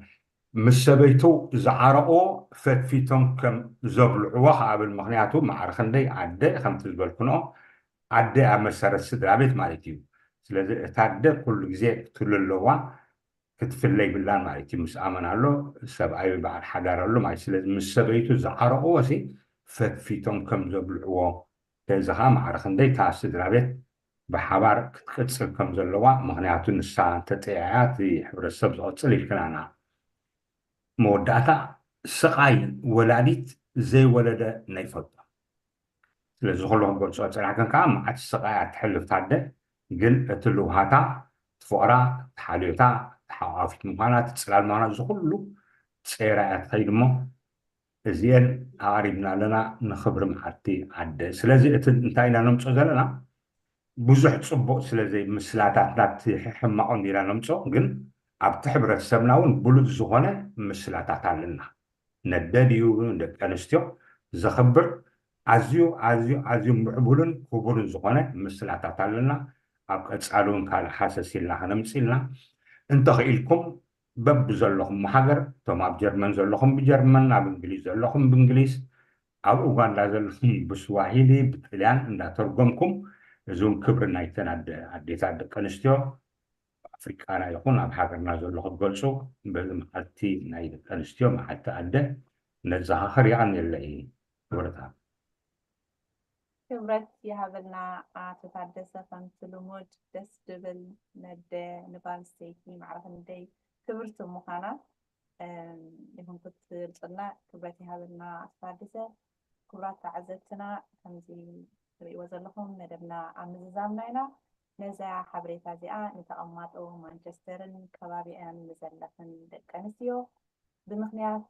مسبيتو زعرقو فتفيتم كم زبلعوا قبل مغنياتو معرخن دي عده خم تزبلكنو عده أمسر السدرابيت مالتيو سلازي تعده كل جزء تللوا كتفلي بالله مالتي مس آمن له سبعي بعد حجر له ما يصير مسبيتو زعرقو وسي فتفيتم كم زبلعوا كزها معرخن دي تاسد رابط بحبار كتصل كم زلوا مغنياتو نسان تتعيات حبر السبز أتصلي كلانا موداتا سقاي ولاديت زي ولد نيفض لذا كلهم قول سؤال لكن كام عاد السقاي تحلف تعدى قل تلوهاتا تفورا تحاليوتا تحوافت مكانا تتسلال مانا زي كله تسيرات خيدمو زين عاربنا لنا نخبر محتي عدى سلازي انتاينا نمسو زلنا بزح تصبق سلازي مسلاتات حماقون دينا نمسو قل عبت حبرة السبناون بلد زغنة مسلاتات علينا نداديو ندك أنستيو زخبر عزيو معبولن كبولن زغنة مسلاتات علينا أبقى تسألون كال حاسسي لنا نمسي لنا انت خيلكم بب زلهم محجر تما بجرمن زلهم بجرمن أب إنجليز زلهم بإنجليز أو أوغندا زلهم بسواحيلي بطليان إن ترجمكم زون كبر نايتن عديت عدك أنستيو أفريقيا يكون أب حجرنا زلهم قلشو بمحتي نايد أنستيو حتى عدة نزها خري عن اللي ورثها ክብረት ይሃበልና ኣቶ ታደሰ ከምቲ ልሙድ ደስ ድብል ነደ ንጓል ኣንስተይቲ ማዕረፍ ንደይ ክብርቲ ምዃና ይኹን ክትገልፀልና ክብረት ይሃበልና ኣቶ ታደሰ ክቡራት ተዓዘብትና ከምዚ ትሪእዎ ዘለኹም መደብና ኣብ ምዝዛምና ኢና ነዛ ሓበሬታ እዚኣ ንተቐማጦ ማንቸስተርን ከባቢአን ንዘለኽን ደቂ ኣንስትዮ ብምክንያት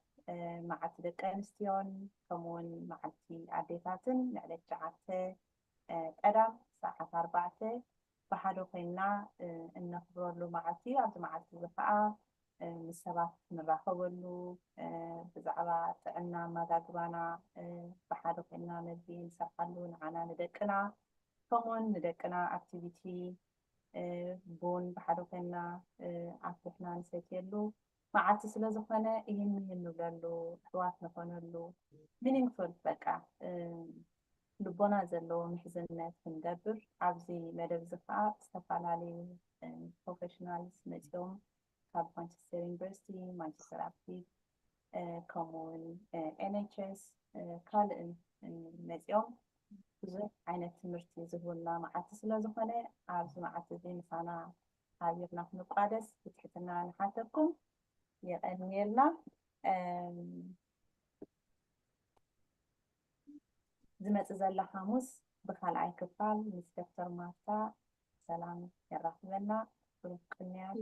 معت دكانستيون كمون معتي عديتاتن نعلت جعت قدم ساعة 4 بحدو فينا نخبر له معتي عبد معتي زفاء السبات نراخبلو بزعبا عنا ماذا قبانا بحدو فينا نبي نسرحلو نعنا ندكنا كمون ندكنا اكتيفيتي بون بحدو فينا عطفنا نسيتيلو معت سلازخنا يهمني له حوات نكونلو meaningful بقى لبنا زلو محزنات نقبر عبزي مدب زفاء استفعلالي professionals مجيوم كاب مانشستر يونيفرسيتي مانشستر أكتيف كمون NHS كالن مجيوم بزح عينة تمرتي زهولنا معت سلازخنا عبزي معت زي مسانا عبيرنا في نقادس بتحتنا نحاتكم يلا زمت زلا خاموس بخالعي كفال مس دكتور مارتا سلام يرحمنا ورقنيا